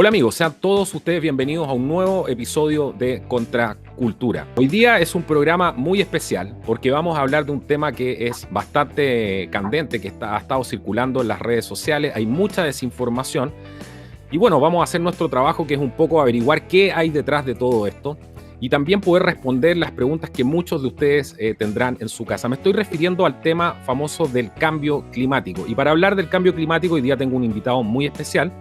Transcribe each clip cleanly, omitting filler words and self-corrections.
Hola amigos, sean todos ustedes bienvenidos a un nuevo episodio de Contracultura. Hoy día es un programa muy especial porque vamos a hablar de un tema que es bastante candente, que ha estado circulando en las redes sociales, hay mucha desinformación y bueno, vamos a hacer nuestro trabajo, que es un poco averiguar qué hay detrás de todo esto y también poder responder las preguntas que muchos de ustedes tendrán en su casa. Me estoy refiriendo al tema famoso del cambio climático, y para hablar del cambio climático hoy día tengo un invitado muy especial.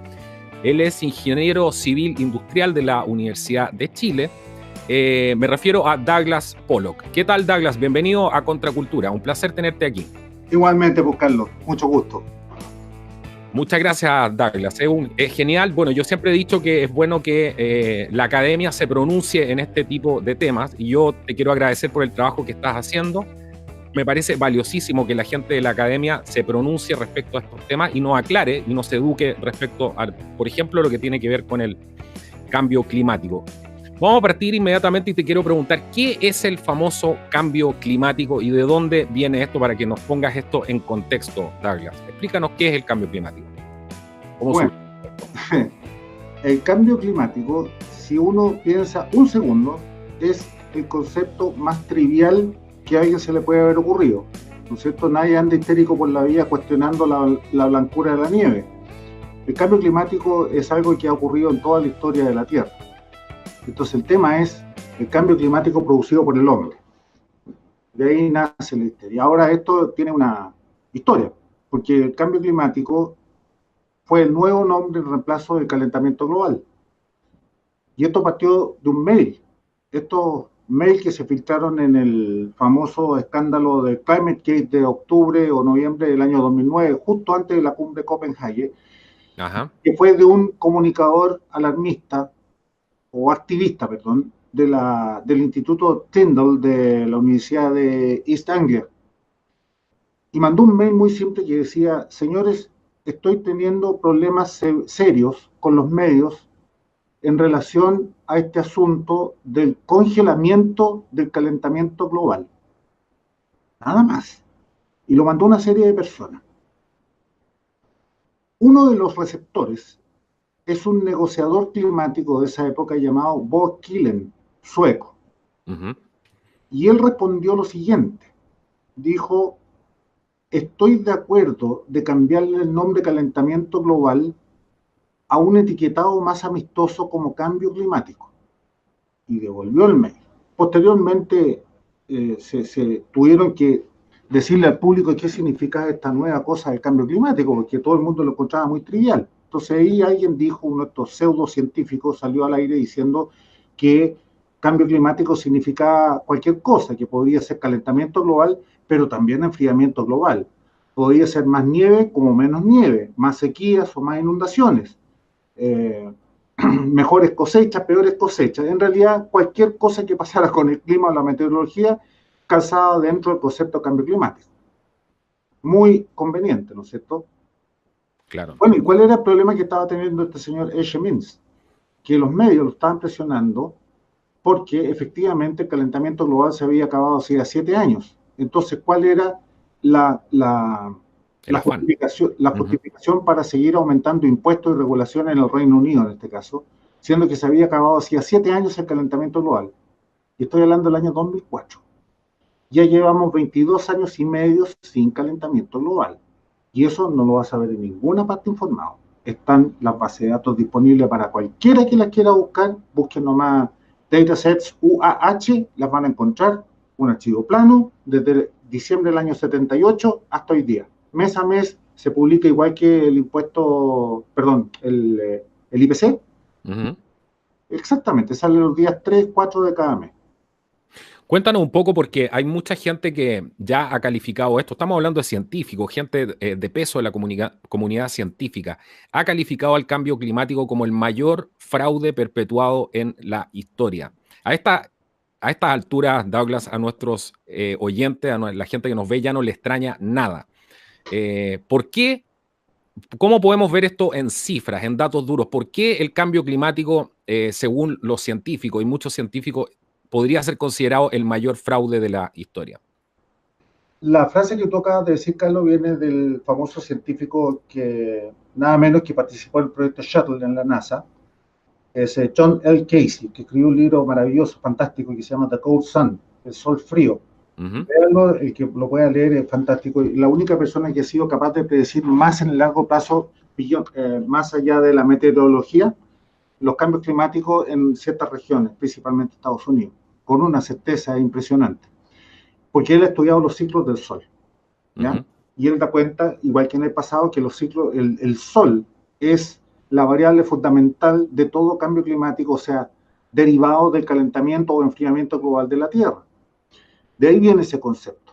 Él es ingeniero civil industrial de la Universidad de Chile. Me refiero a Douglas Pollock. ¿Qué tal, Douglas? Bienvenido a Contracultura. Un placer tenerte aquí. Igualmente, pues, Carlos. Mucho gusto. Muchas gracias, Douglas. Es genial. Bueno, yo siempre he dicho que es bueno que la academia se pronuncie en este tipo de temas, y yo te quiero agradecer por el trabajo que estás haciendo. Me parece valiosísimo que la gente de la academia se pronuncie respecto a estos temas y nos aclare y nos eduque respecto a, por ejemplo, lo que tiene que ver con el cambio climático. Vamos a partir inmediatamente y te quiero preguntar, ¿qué es el famoso cambio climático y de dónde viene esto, para que nos pongas esto en contexto, Douglas? Explícanos qué es el cambio climático. Bueno, el cambio climático, si uno piensa un segundo, es el concepto más trivial que a alguien se le puede haber ocurrido, ¿no es cierto? Nadie anda histérico por la vida cuestionando la blancura de la nieve. El cambio climático es algo que ha ocurrido en toda la historia de la Tierra. Entonces el tema es el cambio climático producido por el hombre. De ahí nace la histeria. Ahora esto tiene una historia, porque el cambio climático fue el nuevo nombre en reemplazo del calentamiento global. Y esto partió de un mail. Estos mails que se filtraron en el famoso escándalo del Climate Gate de octubre o noviembre del año 2009, justo antes de la cumbre de Copenhague, que fue de un comunicador alarmista, o activista, perdón, del Instituto Tyndall de la Universidad de East Anglia. Y mandó un mail muy simple que decía: señores, estoy teniendo problemas serios con los medios en relación a este asunto del congelamiento del calentamiento global. Nada más. Y lo mandó una serie de personas. Uno de los receptores es un negociador climático de esa época llamado Bo Killen, sueco. Y él respondió lo siguiente. Dijo: estoy de acuerdo de cambiarle el nombre calentamiento global a un etiquetado más amistoso como cambio climático. Y devolvió el mail. Posteriormente se tuvieron que decirle al público qué significa esta nueva cosa del cambio climático, porque todo el mundo lo encontraba muy trivial. Entonces ahí alguien dijo, uno de estos pseudocientíficos salió al aire diciendo que cambio climático significaba cualquier cosa, que podría ser calentamiento global, pero también enfriamiento global. Podría ser más nieve como menos nieve, más sequías o más inundaciones. Mejores cosechas, peores cosechas. En realidad, cualquier cosa que pasara con el clima o la meteorología calzaba dentro del concepto de cambio climático. Muy conveniente, ¿no es cierto? Claro. Bueno, ¿y cuál era el problema que estaba teniendo este señor Esche Minsk? Que los medios lo estaban presionando porque efectivamente el calentamiento global se había acabado hacía 7 años. Entonces, ¿cuál era la justificación para seguir aumentando impuestos y regulaciones en el Reino Unido, en este caso, siendo que se había acabado hacía 7 años el calentamiento global? Y estoy hablando del año 2004. Ya llevamos 22 años y medio sin calentamiento global. Y eso no lo vas a ver en ninguna parte informado. Están las bases de datos disponibles para cualquiera que las quiera buscar. Busquen nomás datasets UAH, las van a encontrar. Un archivo plano desde diciembre del año 78 hasta hoy día. Mes a mes se publica, igual que el impuesto, perdón, el IPC. Exactamente, sale los días 3, 4 de cada mes. Cuéntanos un poco, porque hay mucha gente que ya ha calificado esto. Estamos hablando de científicos, gente de peso de la comunidad científica. Ha calificado al cambio climático como el mayor fraude perpetuado en la historia. A estas alturas, Douglas, a nuestros oyentes, a la gente que nos ve, ya no le extraña nada. ¿Por qué? ¿Cómo podemos ver esto en cifras, en datos duros? ¿Por qué el cambio climático, según los científicos y muchos científicos, podría ser considerado el mayor fraude de la historia? La frase que tú acabas de decir, Carlos, viene del famoso científico que nada menos que participó en el proyecto Shuttle en la NASA, es John L. Casey, que escribió un libro maravilloso, fantástico, que se llama The Cold Sun, El Sol Frío. Véanlo, el que lo pueda leer es fantástico. Y la única persona que ha sido capaz de predecir más en el largo plazo, más allá de la meteorología, los cambios climáticos en ciertas regiones, principalmente Estados Unidos, con una certeza impresionante. Porque él ha estudiado los ciclos del Sol, ¿ya? Y él da cuenta, igual que en el pasado, que los ciclos, el Sol es la variable fundamental de todo cambio climático, o sea, derivado del calentamiento o enfriamiento global de la Tierra. De ahí viene ese concepto.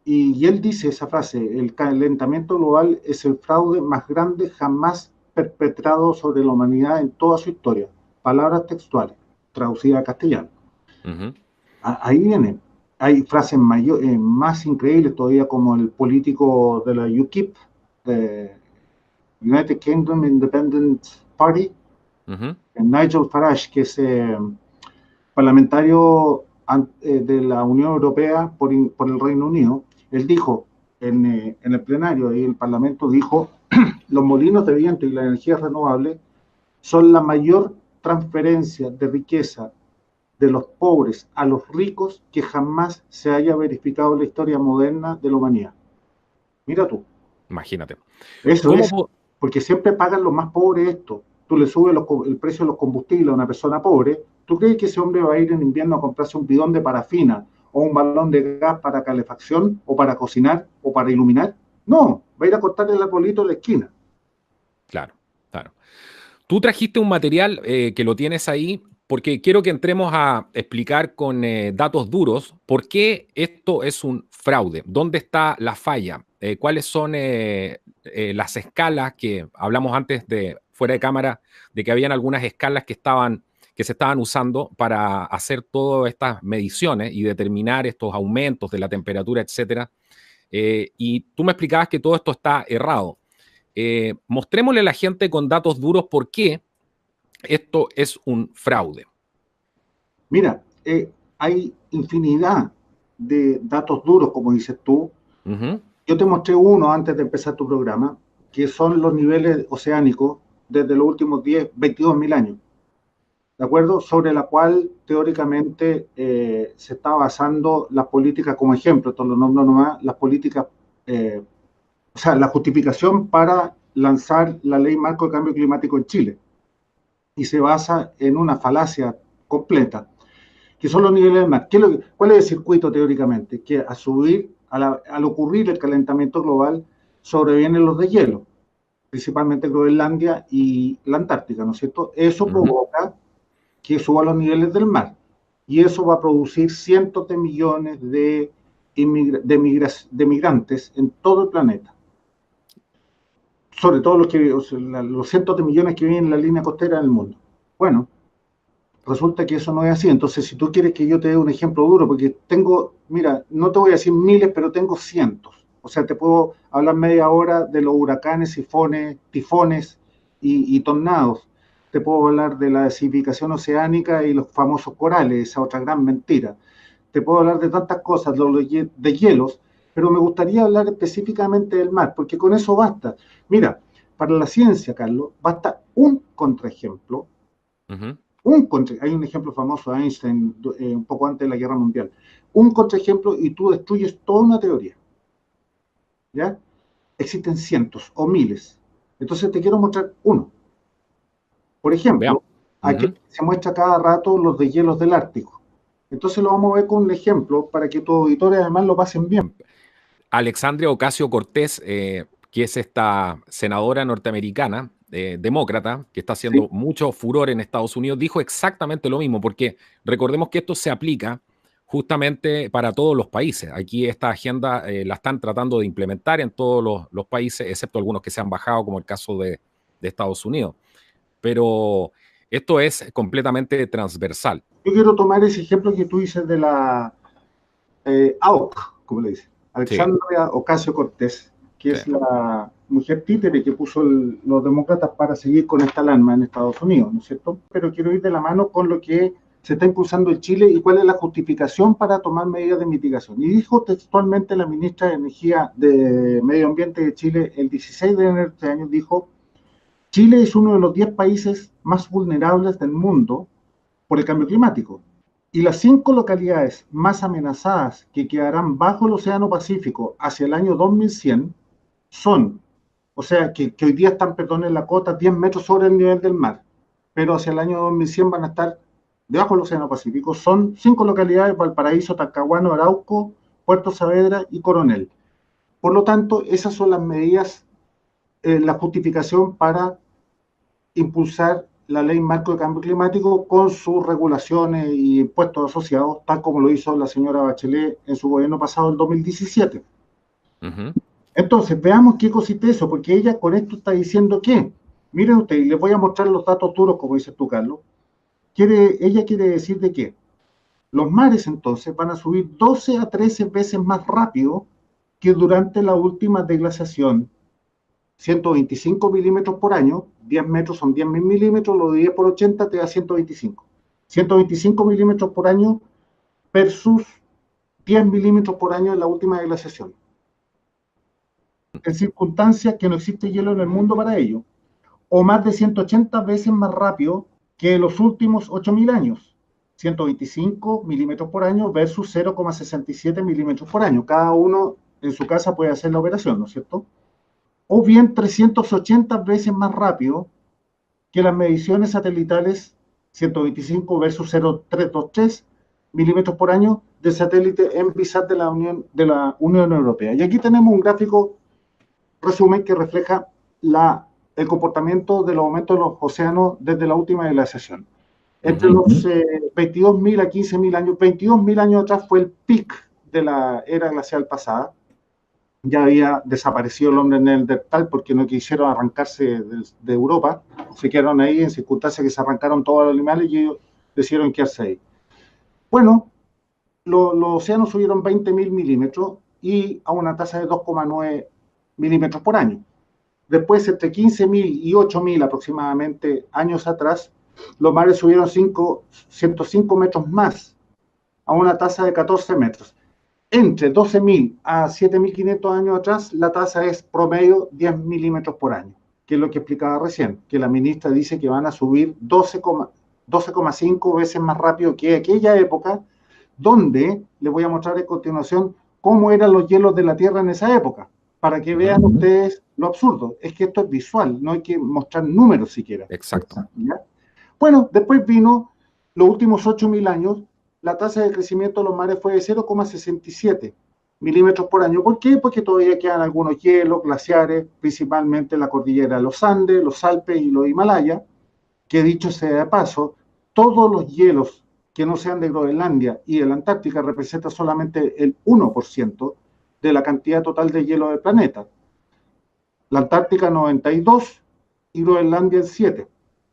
Y él dice esa frase: el calentamiento global es el fraude más grande jamás perpetrado sobre la humanidad en toda su historia. Palabras textuales, traducidas a castellano. Ahí viene. Hay frases más increíbles todavía, como el político de la UKIP, de United Kingdom Independent Party, Nigel Farage, que es parlamentario de la Unión Europea por el Reino Unido. Él dijo en el plenario y el Parlamento, dijo: los molinos de viento y la energía renovable son la mayor transferencia de riqueza de los pobres a los ricos que jamás se haya verificado en la historia moderna de la humanidad. Mira tú. Imagínate. Eso es, porque siempre pagan los más pobres esto. Tú le subes el precio de los combustibles a una persona pobre, ¿tú crees que ese hombre va a ir en invierno a comprarse un bidón de parafina o un balón de gas para calefacción o para cocinar o para iluminar? No, va a ir a cortar el arbolito de la esquina. Claro, claro. Tú trajiste un material que lo tienes ahí, porque quiero que entremos a explicar con datos duros por qué esto es un fraude, dónde está la falla, cuáles son las escalas que hablamos antes de fuera de cámara, de que habían algunas escalas que se estaban usando para hacer todas estas mediciones y determinar estos aumentos de la temperatura, etcétera. Y tú me explicabas que todo esto está errado. Mostrémosle a la gente con datos duros por qué esto es un fraude. Mira, hay infinidad de datos duros, como dices tú. Yo te mostré uno antes de empezar tu programa, que son los niveles oceánicos desde los últimos 22.000 años, ¿de acuerdo? Sobre la cual teóricamente se está basando las políticas, como ejemplo, esto lo nombro nomás, las políticas, o sea, la justificación para lanzar la ley marco de cambio climático en Chile. Y se basa en una falacia completa, que son los niveles del mar. ¿Cuál es el circuito teóricamente? Que al ocurrir el calentamiento global, sobrevienen los deshielos, principalmente Groenlandia y la Antártica, ¿no es cierto? Eso provoca que suban los niveles del mar, y eso va a producir cientos de millones de migrantes en todo el planeta. Sobre todo los cientos de millones que viven en la línea costera del mundo. Bueno, resulta que eso no es así. Entonces, si tú quieres que yo te dé un ejemplo duro, porque mira, no te voy a decir miles, pero tengo cientos. O sea, te puedo hablar media hora de los huracanes, tifones y tornados. Te puedo hablar de la desertificación oceánica y los famosos corales, esa otra gran mentira. Te puedo hablar de tantas cosas, de hielos, pero me gustaría hablar específicamente del mar, porque con eso basta. Mira, para la ciencia, Carlos, basta un contraejemplo. Hay un ejemplo famoso de Einstein, un poco antes de la Guerra Mundial. Un contraejemplo y tú destruyes toda una teoría. ¿Ya? Existen cientos o miles. Entonces te quiero mostrar uno. Por ejemplo, aquí se muestra cada rato los deshielos del Ártico. Entonces lo vamos a ver con un ejemplo para que tus auditores además lo pasen bien. Alexandria Ocasio-Cortez, que es esta senadora norteamericana, demócrata, que está haciendo mucho furor en Estados Unidos, dijo exactamente lo mismo, porque recordemos que esto se aplica justamente para todos los países. Aquí esta agenda la están tratando de implementar en todos los países, excepto algunos que se han bajado, como el caso de Estados Unidos. Pero esto es completamente transversal. Yo quiero tomar ese ejemplo que tú dices de la AOC, como le dicen, Alexandria Ocasio-Cortez, que es la mujer títere que puso los demócratas para seguir con esta alarma en Estados Unidos, ¿no es cierto? Pero quiero ir de la mano con lo que se está impulsando en Chile y cuál es la justificación para tomar medidas de mitigación. Y dijo textualmente la ministra de Energía de Medio Ambiente de Chile el 16 de enero de este año, dijo: Chile es uno de los 10 países más vulnerables del mundo por el cambio climático. Y las 5 localidades más amenazadas que quedarán bajo el Océano Pacífico hacia el año 2100 son, o sea, que hoy día están, perdón, en la cota 10 metros sobre el nivel del mar, pero hacia el año 2100 van a estar debajo del Océano Pacífico. Son 5 localidades: Valparaíso, Talcahuano, Arauco, Puerto Saavedra y Coronel. Por lo tanto, esas son las medidas, la justificación para impulsar la ley marco de cambio climático con sus regulaciones y impuestos asociados, tal como lo hizo la señora Bachelet en su gobierno pasado, el 2017. Entonces, veamos qué consiste eso, porque ella con esto está diciendo que, miren ustedes, les voy a mostrar los datos duros, como dices tú, Carlos. Ella quiere decir de que los mares entonces van a subir 12 a 13 veces más rápido que durante la última deglaciación. 125 milímetros por año, 10 metros son 10.000 milímetros, lo divides por 80 te da 125. 125 milímetros por año versus 10 milímetros por año en la última deglaciación. En circunstancias que no existe hielo en el mundo para ello, o más de 180 veces más rápido que los últimos 8.000 años. 125 milímetros por año versus 0,67 milímetros por año. Cada uno en su casa puede hacer la operación, ¿no es cierto? O bien 380 veces más rápido que las mediciones satelitales, 125 versus 0,323 milímetros por año de satélite Envisat de la Unión Europea. Y aquí tenemos un gráfico resumen que refleja el comportamiento de los aumentos de los océanos desde la última glaciación. Entre los 22.000 a 15.000 años, 22.000 años atrás fue el pic de la era glacial pasada. Ya había desaparecido el hombre neandertal porque no quisieron arrancarse de Europa, se quedaron ahí en circunstancias que se arrancaron todos los animales y ellos decidieron quedarse ahí. Bueno, los océanos subieron 20.000 milímetros y a una tasa de 2,9 milímetros por año. Después, entre 15.000 y 8.000 aproximadamente años atrás, los mares subieron 105 metros más, a una tasa de 14 metros. Entre 12.000 a 7.500 años atrás, la tasa es promedio 10 milímetros por año, que es lo que explicaba recién, que la ministra dice que van a subir 12,5 veces más rápido que aquella época, donde les voy a mostrar a continuación cómo eran los hielos de la Tierra en esa época, para que vean ustedes lo absurdo. Es que esto es visual, no hay que mostrar números siquiera. Exacto. ¿Ya? Bueno, después vino los últimos 8.000 años, la tasa de crecimiento de los mares fue de 0,67 milímetros por año. ¿Por qué? Porque todavía quedan algunos hielos glaciares, principalmente la cordillera de los Andes, los Alpes y los Himalayas, que dicho sea de paso, todos los hielos que no sean de Groenlandia y de la Antártica representan solamente el 1% de la cantidad total de hielo del planeta. La Antártica 92 y Groenlandia el 7.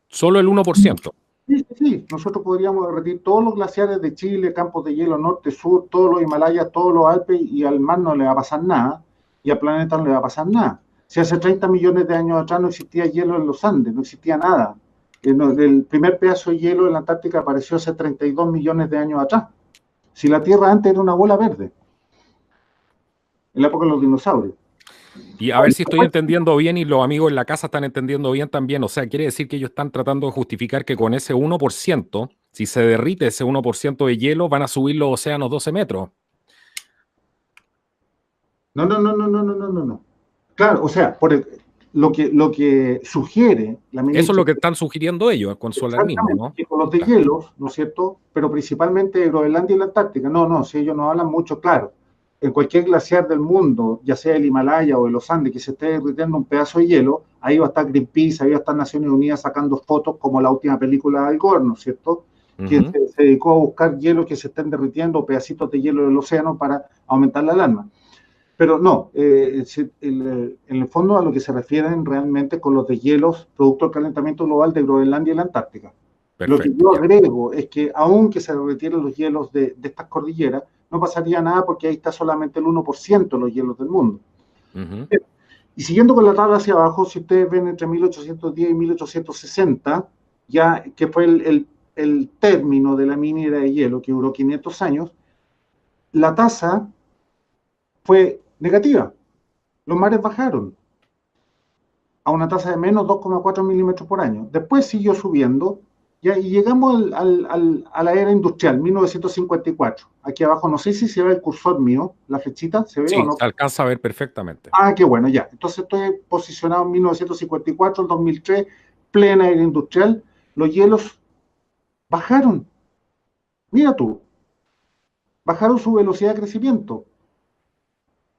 Solo el 1%. Sí, nosotros podríamos derretir todos los glaciares de Chile, campos de hielo norte, sur, todos los Himalayas, todos los Alpes, y al mar no le va a pasar nada, y al planeta no le va a pasar nada. Si hace 30 millones de años atrás no existía hielo en los Andes, no existía nada. El primer pedazo de hielo en la Antártica apareció hace 32 millones de años atrás. Si la Tierra antes era una bola verde, en la época de los dinosaurios. Y a ver si estoy entendiendo bien y los amigos en la casa están entendiendo bien también. O sea, quiere decir que ellos están tratando de justificar que con ese 1%, si se derrite ese 1% de hielo, van a subir los océanos 12 metros. No. Claro, o sea, lo que sugiere la ministra. Eso es lo que están sugiriendo ellos con su alarmismo, ¿no? Que con los deshielos, ¿no es cierto? Pero principalmente de Groenlandia y la Antártica. No, si ellos no hablan mucho, claro. En cualquier glaciar del mundo, ya sea el Himalaya o de los Andes, que se esté derritiendo un pedazo de hielo, ahí va a estar Greenpeace, ahí va a estar Naciones Unidas sacando fotos, como la última película de Al Gore, ¿no es cierto? Que se dedicó a buscar hielos que se estén derritiendo, pedacitos de hielo del océano para aumentar la alarma. Pero no, en el fondo a lo que se refieren realmente con los deshielos producto del calentamiento global de Groenlandia y la Antártica. Perfecto. Lo que yo agrego es que aunque se derritieran los hielos de estas cordilleras, no pasaría nada porque ahí está solamente el 1% de los hielos del mundo. Y siguiendo con la tabla hacia abajo, si ustedes ven entre 1810 y 1860, ya que fue el término de la mini era de hielo, que duró 500 años, la tasa fue negativa. Los mares bajaron. a una tasa de menos 2,4 milímetros por año. Después siguió subiendo ya, y llegamos a la era industrial, 1954. Aquí abajo, no sé si se ve el cursor mío, la flechita, ¿se ve o Sí, no? se alcanza a ver perfectamente. Ah, qué bueno, ya. Entonces estoy posicionado en 1954, el 2003, plena era industrial. Los hielos bajaron. Mira tú, bajaron su velocidad de crecimiento.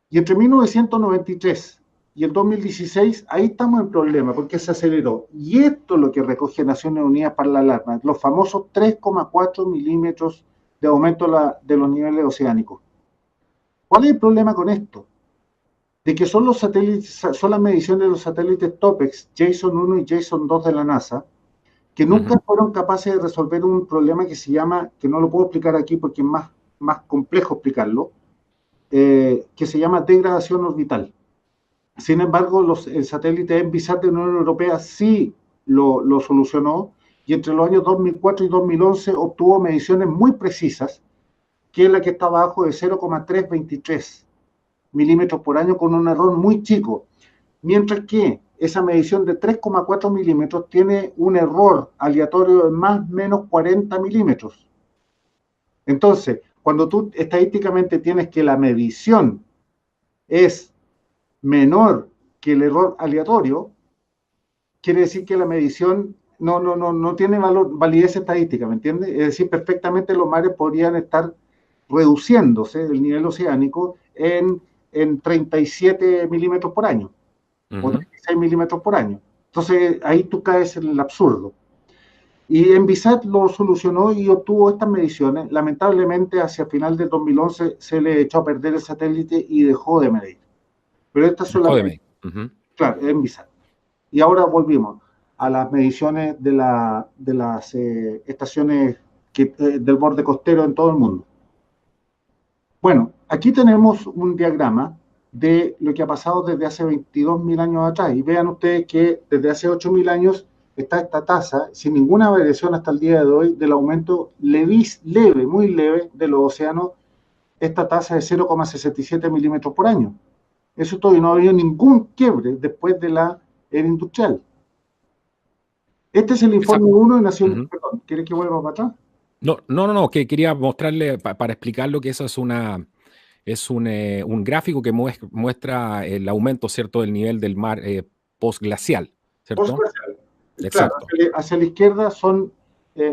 Y entre 1993 y el 2016, ahí estamos en problema, porque se aceleró. Y esto es lo que recoge Naciones Unidas para la alarma, los famosos 3,4 milímetros de aumento de los niveles oceánicos. ¿Cuál es el problema con esto? De que son los satélites, son las mediciones de los satélites TOPEX, JSON 1 y JSON 2 de la NASA, que nunca fueron capaces de resolver un problema que se llama, que no lo puedo explicar aquí porque es más complejo explicarlo, que se llama degradación orbital. Sin embargo, el satélite ENVISAT de la Unión Europea sí lo solucionó, y entre los años 2004 y 2011 obtuvo mediciones muy precisas, que es la que está abajo de 0,323 milímetros por año, con un error muy chico. Mientras que esa medición de 3,4 milímetros tiene un error aleatorio de más o menos 40 milímetros. Entonces, cuando tú estadísticamente tienes que la medición es menor que el error aleatorio, quiere decir que la medición no tiene validez estadística, ¿me entiendes? Es decir, perfectamente los mares podrían estar reduciéndose el nivel oceánico en 37 milímetros por año o 36 milímetros por año. Entonces ahí tú caes en el absurdo. Y ENVISAT lo solucionó y obtuvo estas mediciones. Lamentablemente, hacia final del 2011 se le echó a perder el satélite y dejó de medir. Pero estas son las mediciones. Claro, ENVISAT. Y ahora volvimos a las mediciones de las estaciones del borde costero en todo el mundo. Bueno, aquí tenemos un diagrama de lo que ha pasado desde hace 22.000 años atrás. Y vean ustedes que desde hace 8.000 años está esta tasa, sin ninguna variación hasta el día de hoy, del aumento leve, muy leve, de los océanos, esta tasa de 0,67 milímetros por año. Eso todavía no ha habido ningún quiebre después de la era industrial. Este es el informe 1 de Naciones. Perdón, ¿quieres que vuelva para atrás? No, que quería mostrarle, para explicarlo, que eso es un gráfico que muestra el aumento, ¿cierto?, del nivel del mar postglacial, ¿cierto? Postglacial. Exacto. Claro, hacia la izquierda son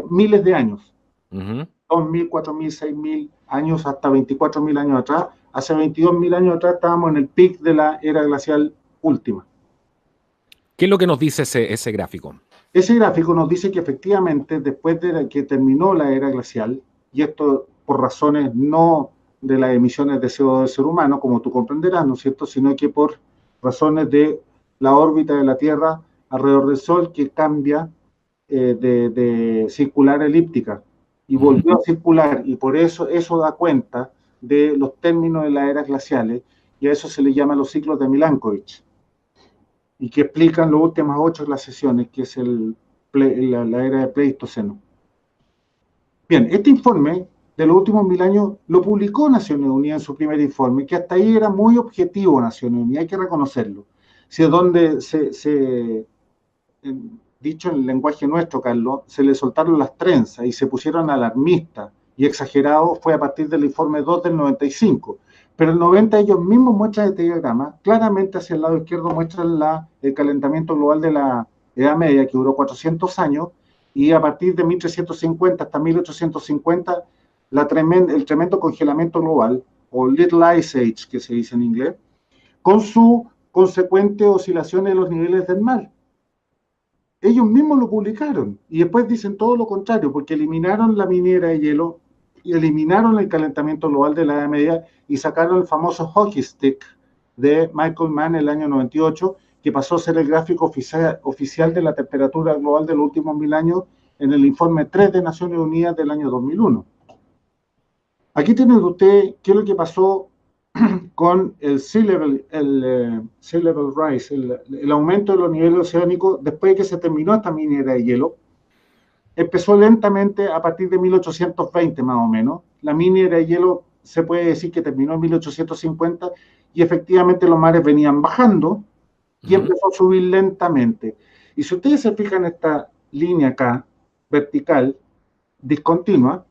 miles de años. 2.000, 4.000, 6.000 años, hasta 24.000 años atrás. Hace 22.000 años atrás estábamos en el pic de la era glacial última. ¿Qué es lo que nos dice ese gráfico? Ese gráfico nos dice que efectivamente, después de que terminó la era glacial, y esto por razones no de las emisiones de CO2 del ser humano, como tú comprenderás, ¿no es cierto?, sino que por razones de la órbita de la Tierra alrededor del Sol, que cambia de circular a elíptica, y volvió a circular, y por eso da cuenta de los términos de las eras glaciales, y a eso se le llama los ciclos de Milankovitch, y que explican las últimas 8 glaciaciones, que es la era de Pleistoceno. Bien, este informe de los últimos 1.000 años lo publicó Naciones Unidas en su primer informe, que hasta ahí era muy objetivo Naciones Unidas, hay que reconocerlo. Si es donde dicho en el lenguaje nuestro, Carlos, se le soltaron las trenzas y se pusieron alarmistas y exagerados, fue a partir del informe 2 del 95. Pero el 90 ellos mismos muestran este diagrama, claramente hacia el lado izquierdo muestran el calentamiento global de la Edad Media, que duró 400 años, y a partir de 1350 hasta 1850, el tremendo congelamiento global, o Little Ice Age, que se dice en inglés, con su consecuente oscilación en los niveles del mar. Ellos mismos lo publicaron, y después dicen todo lo contrario, porque eliminaron la minera de hielo, y eliminaron el calentamiento global de la Edad Media y sacaron el famoso hockey stick de Michael Mann en el año 98, que pasó a ser el gráfico oficial de la temperatura global de los últimos 1.000 años en el informe 3 de Naciones Unidas del año 2001. Aquí tienen ustedes qué es lo que pasó con el sea level rise, el aumento de los niveles oceánicos después de que se terminó esta minera de hielo. Empezó lentamente a partir de 1820 más o menos. La minera de hielo se puede decir que terminó en 1850 y efectivamente los mares venían bajando, y empezó a subir lentamente. Y si ustedes se fijan en esta línea acá, vertical, discontinua,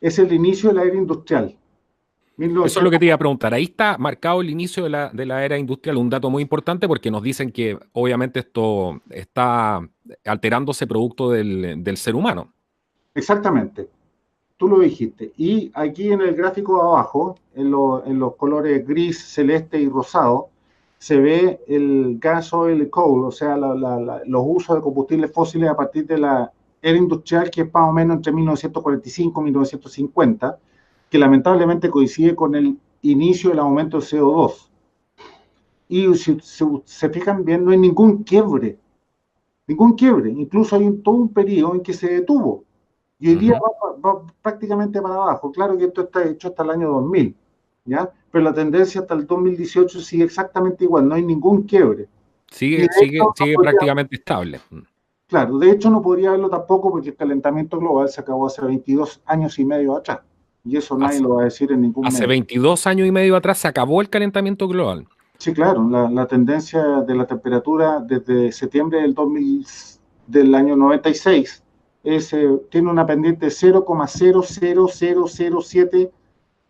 es el inicio de la era industrial. Eso es lo que te iba a preguntar. Ahí está marcado el inicio de la era industrial, un dato muy importante porque nos dicen que obviamente esto está alterándose producto del ser humano. Exactamente, tú lo dijiste. Y aquí en el gráfico de abajo, en los colores gris, celeste y rosado, se ve el gas oil coal, o sea, los usos de combustibles fósiles a partir de la era industrial, que es más o menos entre 1945 y 1950, que lamentablemente coincide con el inicio del aumento del CO2. Y si se fijan bien, no hay ningún quiebre. Incluso hay todo un periodo en que se detuvo. Y hoy día va prácticamente para abajo. Claro que esto está hecho hasta el año 2000, ¿ya? Pero la tendencia hasta el 2018 sigue exactamente igual, no hay ningún quiebre. Y de hecho, Sigue prácticamente estable. claro, de hecho no podría haberlo tampoco porque el calentamiento global se acabó hace 22 años y medio atrás. Y eso nadie lo va a decir en ningún Hace medio. 22 años y medio atrás se acabó el calentamiento global. Sí, claro, la tendencia de la temperatura desde septiembre del año 96 tiene una pendiente de 0,00007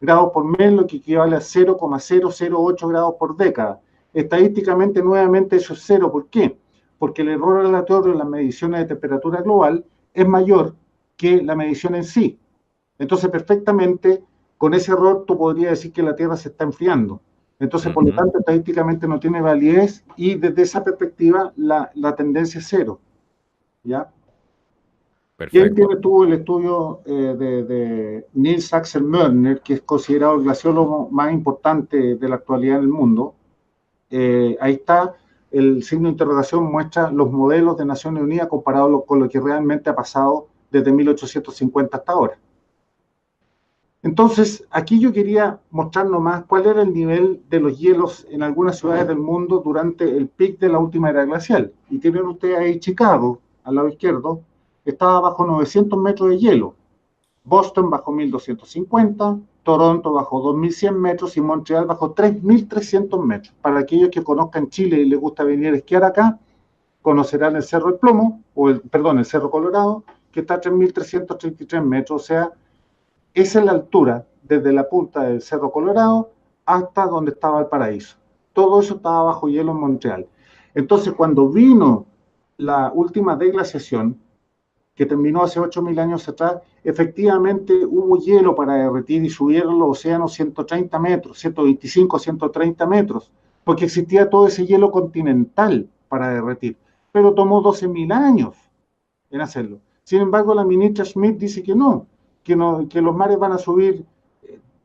grados por mes, lo que equivale a 0,008 grados por década. Estadísticamente, nuevamente, eso es cero. ¿Por qué? Porque el error aleatorio en las mediciones de temperatura global es mayor que la medición en sí. Entonces, perfectamente, con ese error tú podrías decir que la Tierra se está enfriando. Entonces, por lo tanto, estadísticamente no tiene validez y desde esa perspectiva la tendencia es cero. ¿Ya? Perfecto. Y ahí tienes tú el estudio de Niels Axel Mörner, que es considerado el glaciólogo más importante de la actualidad en el mundo. Ahí está, el signo de interrogación muestra los modelos de Naciones Unidas comparados con lo que realmente ha pasado desde 1850 hasta ahora. Entonces, aquí yo quería mostrar nomás cuál era el nivel de los hielos en algunas ciudades del mundo durante el pic de la última era glacial. Y tienen ustedes ahí Chicago, al lado izquierdo, estaba bajo 900 metros de hielo, Boston bajo 1250, Toronto bajo 2100 metros y Montreal bajo 3300 metros. Para aquellos que conozcan Chile y les gusta venir a esquiar acá, conocerán el Cerro del Plomo, el Cerro Colorado, que está a 3333 metros, o sea, esa es la altura desde la punta del Cerro Colorado hasta donde estaba el paraíso. Todo eso estaba bajo hielo en Montreal. Entonces, cuando vino la última deglaciación, que terminó hace 8.000 años atrás, efectivamente hubo hielo para derretir y subieron los océanos 130 metros, 125, 130 metros, porque existía todo ese hielo continental para derretir, pero tomó 12.000 años en hacerlo. Sin embargo, la ministra Schmidt dice que no, que los mares van a subir,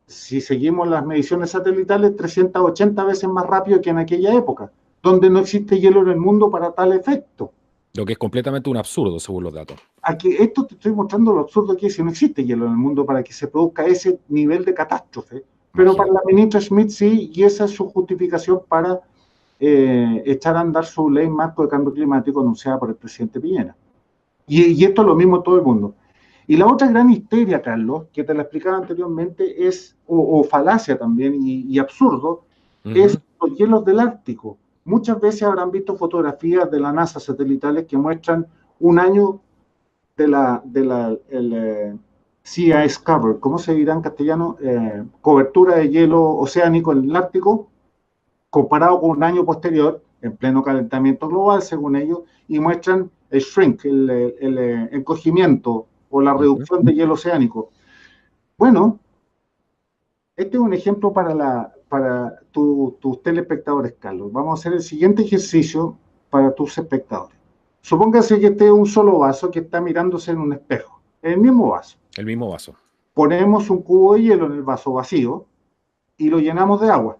si seguimos las mediciones satelitales, 380 veces más rápido que en aquella época, donde no existe hielo en el mundo para tal efecto. Lo que es completamente un absurdo, según los datos. Aquí, esto te estoy mostrando lo absurdo que es, si no existe hielo en el mundo para que se produzca ese nivel de catástrofe. Pero para la ministra Schmidt sí, y esa es su justificación para echar a andar su ley marco de cambio climático anunciada por el presidente Piñera. Y esto es lo mismo en todo el mundo. Y la otra gran histeria, Carlos, que te la explicaba anteriormente, es, o falacia también, y absurdo, es los hielos del Ártico. Muchas veces habrán visto fotografías de la NASA satelitales que muestran un año el sea ice cover, ¿cómo se dirá en castellano? Cobertura de hielo oceánico en el Ártico, comparado con un año posterior, en pleno calentamiento global, según ellos, y muestran el shrink, el encogimiento o la reducción de hielo oceánico. Bueno, este es un ejemplo para tus telespectadores, Carlos. Vamos a hacer el siguiente ejercicio para tus espectadores. Supóngase que este es un solo vaso que está mirándose en un espejo, el mismo vaso. El mismo vaso. Ponemos un cubo de hielo en el vaso vacío y lo llenamos de agua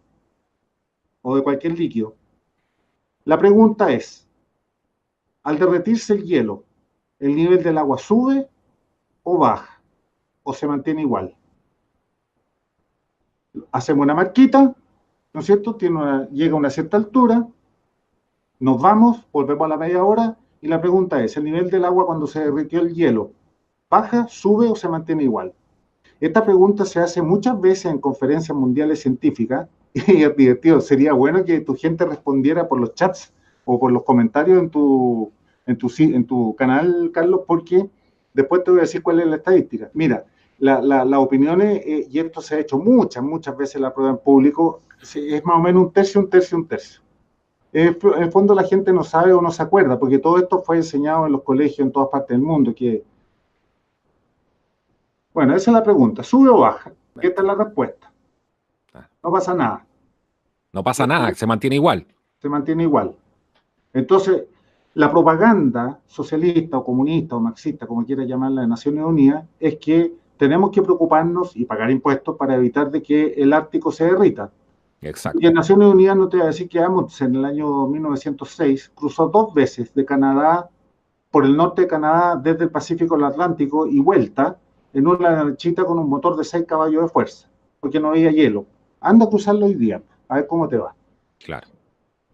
o de cualquier líquido. La pregunta es, al derretirse el hielo, ¿el nivel del agua sube o baja? ¿O se mantiene igual? Hacemos una marquita, ¿no es cierto? Llega a una cierta altura, nos vamos, volvemos a la media hora, y la pregunta es, ¿el nivel del agua cuando se derritió el hielo baja, sube o se mantiene igual? Esta pregunta se hace muchas veces en conferencias mundiales científicas Y es divertido. Sería bueno que tu gente respondiera por los chats o por los comentarios en tu canal, Carlos, porque después te voy a decir cuál es la estadística. Mira, las opiniones, y esto se ha hecho muchas veces la prueba en público, es más o menos un tercio, un tercio, un tercio. En el fondo la gente no sabe o no se acuerda, porque todo esto fue enseñado en los colegios en todas partes del mundo. Bueno, esa es la pregunta. ¿Sube o baja? Y esta es la respuesta. No pasa nada. No pasa nada, se mantiene igual. Se mantiene igual. Entonces, la propaganda socialista o comunista o marxista, como quiera llamarla, de Naciones Unidas, es que tenemos que preocuparnos y pagar impuestos para evitar de que el Ártico se derrita. Exacto. Y en Naciones Unidas, no te voy a decir que Amos en el año 1906 cruzó 2 veces de Canadá, por el norte de Canadá, desde el Pacífico al Atlántico y vuelta, en una lanchita con un motor de 6 caballos de fuerza, porque no había hielo. Anda a cruzarlo hoy día, a ver cómo te va. Claro.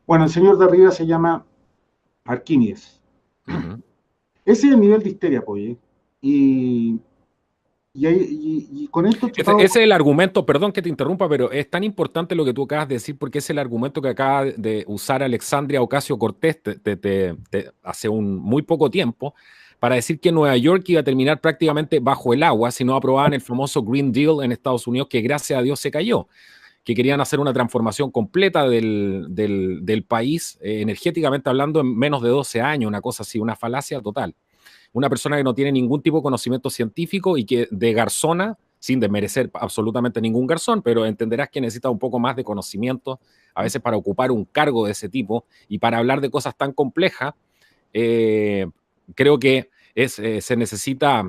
Bueno, el señor de arriba se llama Arquímedes. Ese es el nivel de histeria, pues. Y con esto... Ese es el argumento, perdón que te interrumpa, pero es tan importante lo que tú acabas de decir porque es el argumento que acaba de usar Alexandria Ocasio-Cortez hace muy poco tiempo para decir que Nueva York iba a terminar prácticamente bajo el agua si no aprobaban el famoso Green Deal en Estados Unidos, que gracias a Dios se cayó, que querían hacer una transformación completa del país, energéticamente hablando, en menos de 12 años, una cosa así, una falacia total. Una persona que no tiene ningún tipo de conocimiento científico y que de garzona, sin desmerecer absolutamente ningún garzón, pero entenderás que necesita un poco más de conocimiento, a veces para ocupar un cargo de ese tipo y para hablar de cosas tan complejas, creo que se necesita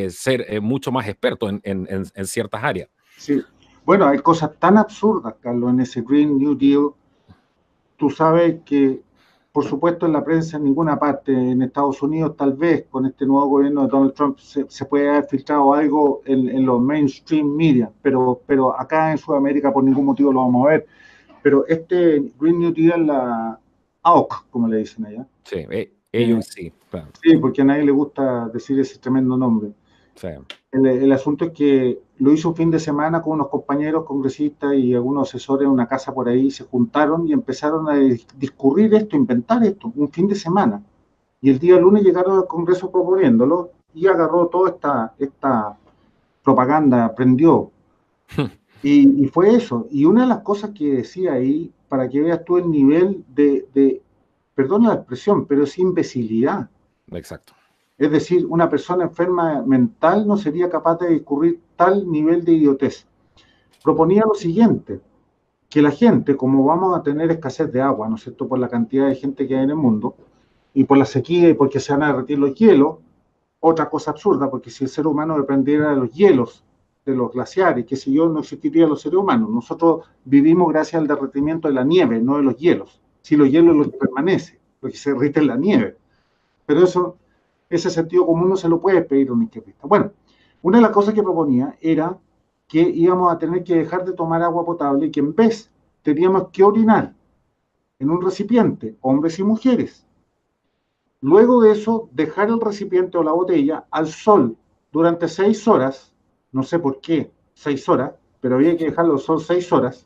ser mucho más experto en ciertas áreas. Sí. Bueno, hay cosas tan absurdas, Carlos, en ese Green New Deal. Tú sabes que, por supuesto, en la prensa en ninguna parte, en Estados Unidos tal vez con este nuevo gobierno de Donald Trump se puede haber filtrado algo en los mainstream media, pero acá en Sudamérica por ningún motivo lo vamos a ver. Pero este Green New Deal, la AOC, como le dicen allá. Sí, ellos sí. Claro. Sí, porque a nadie le gusta decir ese tremendo nombre. Sí. El asunto es que lo hizo un fin de semana con unos compañeros congresistas y algunos asesores en una casa por ahí, se juntaron y empezaron a discurrir esto, inventar esto, un fin de semana. Y el día lunes llegaron al Congreso proponiéndolo y agarró toda esta propaganda, prendió. Y fue eso. Y una de las cosas que decía ahí, para que veas tú el nivel perdona la expresión, pero es imbecilidad. Exacto. Es decir, una persona enferma mental no sería capaz de discurrir tal nivel de idiotez. Proponía lo siguiente, que la gente, como vamos a tener escasez de agua, ¿no es cierto?, por la cantidad de gente que hay en el mundo, y por la sequía y porque se van a derretir los hielos, otra cosa absurda, porque si el ser humano dependiera de los hielos, de los glaciares, que si yo, no existirían los seres humanos. Nosotros vivimos gracias al derretimiento de la nieve, no de los hielos. Si los hielos es lo que permanece, lo que se derrite es la nieve. Pero ese sentido común no se lo puede pedir a un izquierdista. Bueno, una de las cosas que proponía era que íbamos a tener que dejar de tomar agua potable y que en vez teníamos que orinar en un recipiente, hombres y mujeres. Luego de eso, dejar el recipiente o la botella al sol durante 6 horas, no sé por qué 6 horas, pero había que dejarlo al sol 6 horas,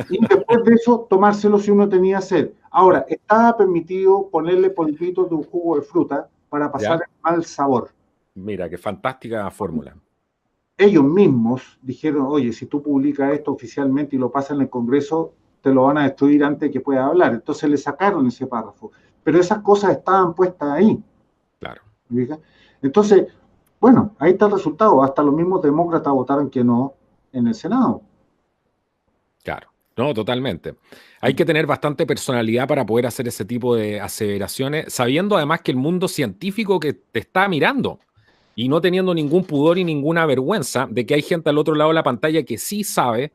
y después de eso tomárselo si uno tenía sed. Ahora, estaba permitido ponerle polvitos de un jugo de fruta para pasar el mal sabor. Mira, qué fantástica fórmula. Ellos mismos dijeron, oye, si tú publicas esto oficialmente y lo pasas en el Congreso, te lo van a destruir antes de que puedas hablar. Entonces le sacaron ese párrafo. Pero esas cosas estaban puestas ahí. Claro. Entonces, bueno, ahí está el resultado. Hasta los mismos demócratas votaron que no en el Senado. Claro. No, totalmente. Hay que tener bastante personalidad para poder hacer ese tipo de aseveraciones, sabiendo además que el mundo científico que te está mirando y no teniendo ningún pudor y ninguna vergüenza de que hay gente al otro lado de la pantalla que sí sabe,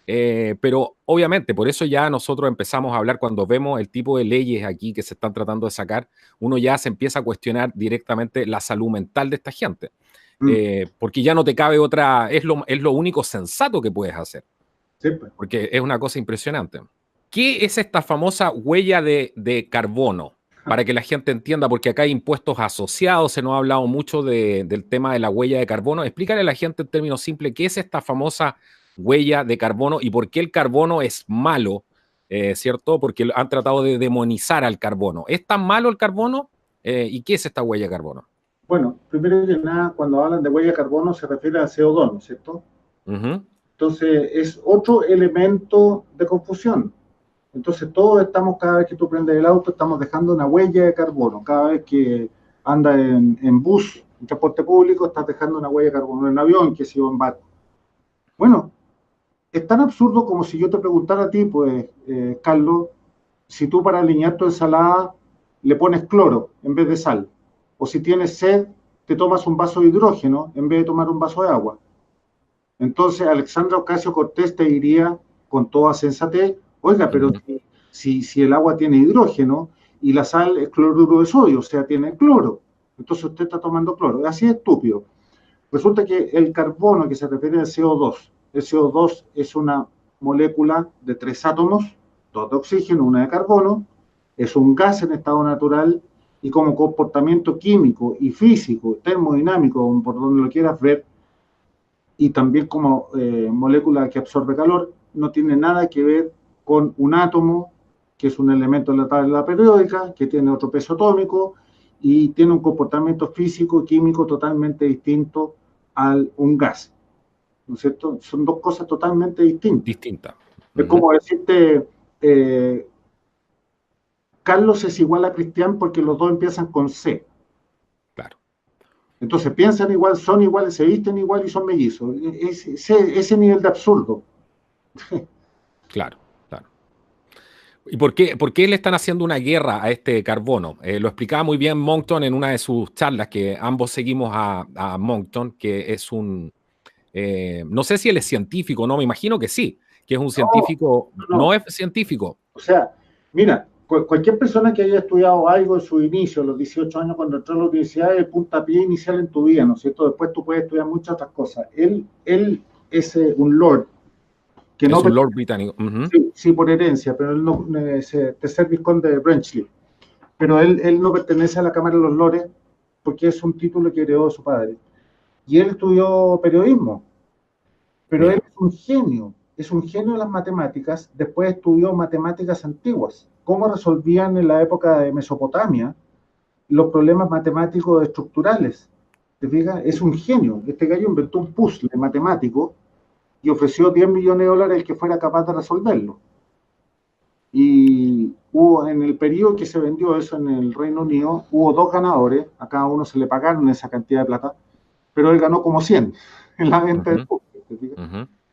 pero obviamente por eso ya nosotros empezamos a hablar cuando vemos el tipo de leyes aquí que se están tratando de sacar, uno ya se empieza a cuestionar directamente la salud mental de esta gente, porque ya no te cabe otra, es lo único sensato que puedes hacer. Sí, pues. Porque es una cosa impresionante. ¿Qué es esta famosa huella de carbono? Para que la gente entienda, porque acá hay impuestos asociados, se nos ha hablado mucho del tema de la huella de carbono. Explícale a la gente en términos simples qué es esta famosa huella de carbono y por qué el carbono es malo, ¿cierto? Porque han tratado de demonizar al carbono. ¿Es tan malo el carbono? ¿Y qué es esta huella de carbono? Bueno, primero que nada, cuando hablan de huella de carbono se refiere al CO2, ¿no es cierto? Entonces, es otro elemento de confusión. Entonces, todos estamos, cada vez que tú prendes el auto, estamos dejando una huella de carbono. Cada vez que andas en bus, en transporte público, estás dejando una huella de carbono. En avión, que si va en barco. Bueno, es tan absurdo como si yo te preguntara a ti, pues, Carlos, si tú para alinear tu ensalada le pones cloro en vez de sal. O si tienes sed, te tomas un vaso de hidrógeno en vez de tomar un vaso de agua. Entonces, Alexandra Ocasio-Cortez te diría con toda sensatez, oiga, pero si el agua tiene hidrógeno y la sal es cloruro de sodio, o sea, tiene cloro, entonces usted está tomando cloro. Así es estúpido. Resulta que el carbono que se refiere al CO2, el CO2 es una molécula de 3 átomos, 2 de oxígeno, 1 de carbono, es un gas en estado natural y como comportamiento químico y físico, termodinámico, por donde lo quieras ver, y también como molécula que absorbe calor, no tiene nada que ver con un átomo, que es un elemento de la tabla periódica, que tiene otro peso atómico y tiene un comportamiento físico y químico totalmente distinto a un gas. ¿No es cierto? Son dos cosas totalmente distintas. Es como decirte, Carlos es igual a Cristian porque los dos empiezan con C. Claro. Entonces piensan igual, son iguales, se visten igual y son mellizos. Ese nivel de absurdo. Claro, claro. ¿Y por qué le están haciendo una guerra a este carbono? Lo explicaba muy bien Monckton en una de sus charlas, que ambos seguimos a Monckton, que es un... no sé si él es científico, no, me imagino que sí, que es un científico, no es científico. O sea, mira, cualquier persona que haya estudiado algo en su inicio, a los 18 años, cuando entró a la universidad, es el puntapié inicial en tu vida, ¿no es cierto? Después tú puedes estudiar muchas otras cosas. Él es un lord. Que es no un lord británico. Sí, por herencia, pero él no es tercer vizconde de Brenchley. Pero él no pertenece a la Cámara de los Lores porque es un título que heredó de su padre. Y él estudió periodismo. Pero él es un genio de las matemáticas. Después estudió matemáticas antiguas. Cómo resolvían en la época de Mesopotamia los problemas matemáticos estructurales. ¿Te fijas? Es un genio. Este gallo inventó un puzzle matemático y ofreció 10 millones de dólares el que fuera capaz de resolverlo. Y hubo, en el periodo que se vendió eso en el Reino Unido, hubo 2 ganadores, a cada uno se le pagaron esa cantidad de plata, pero él ganó como 100 en la venta del puzzle.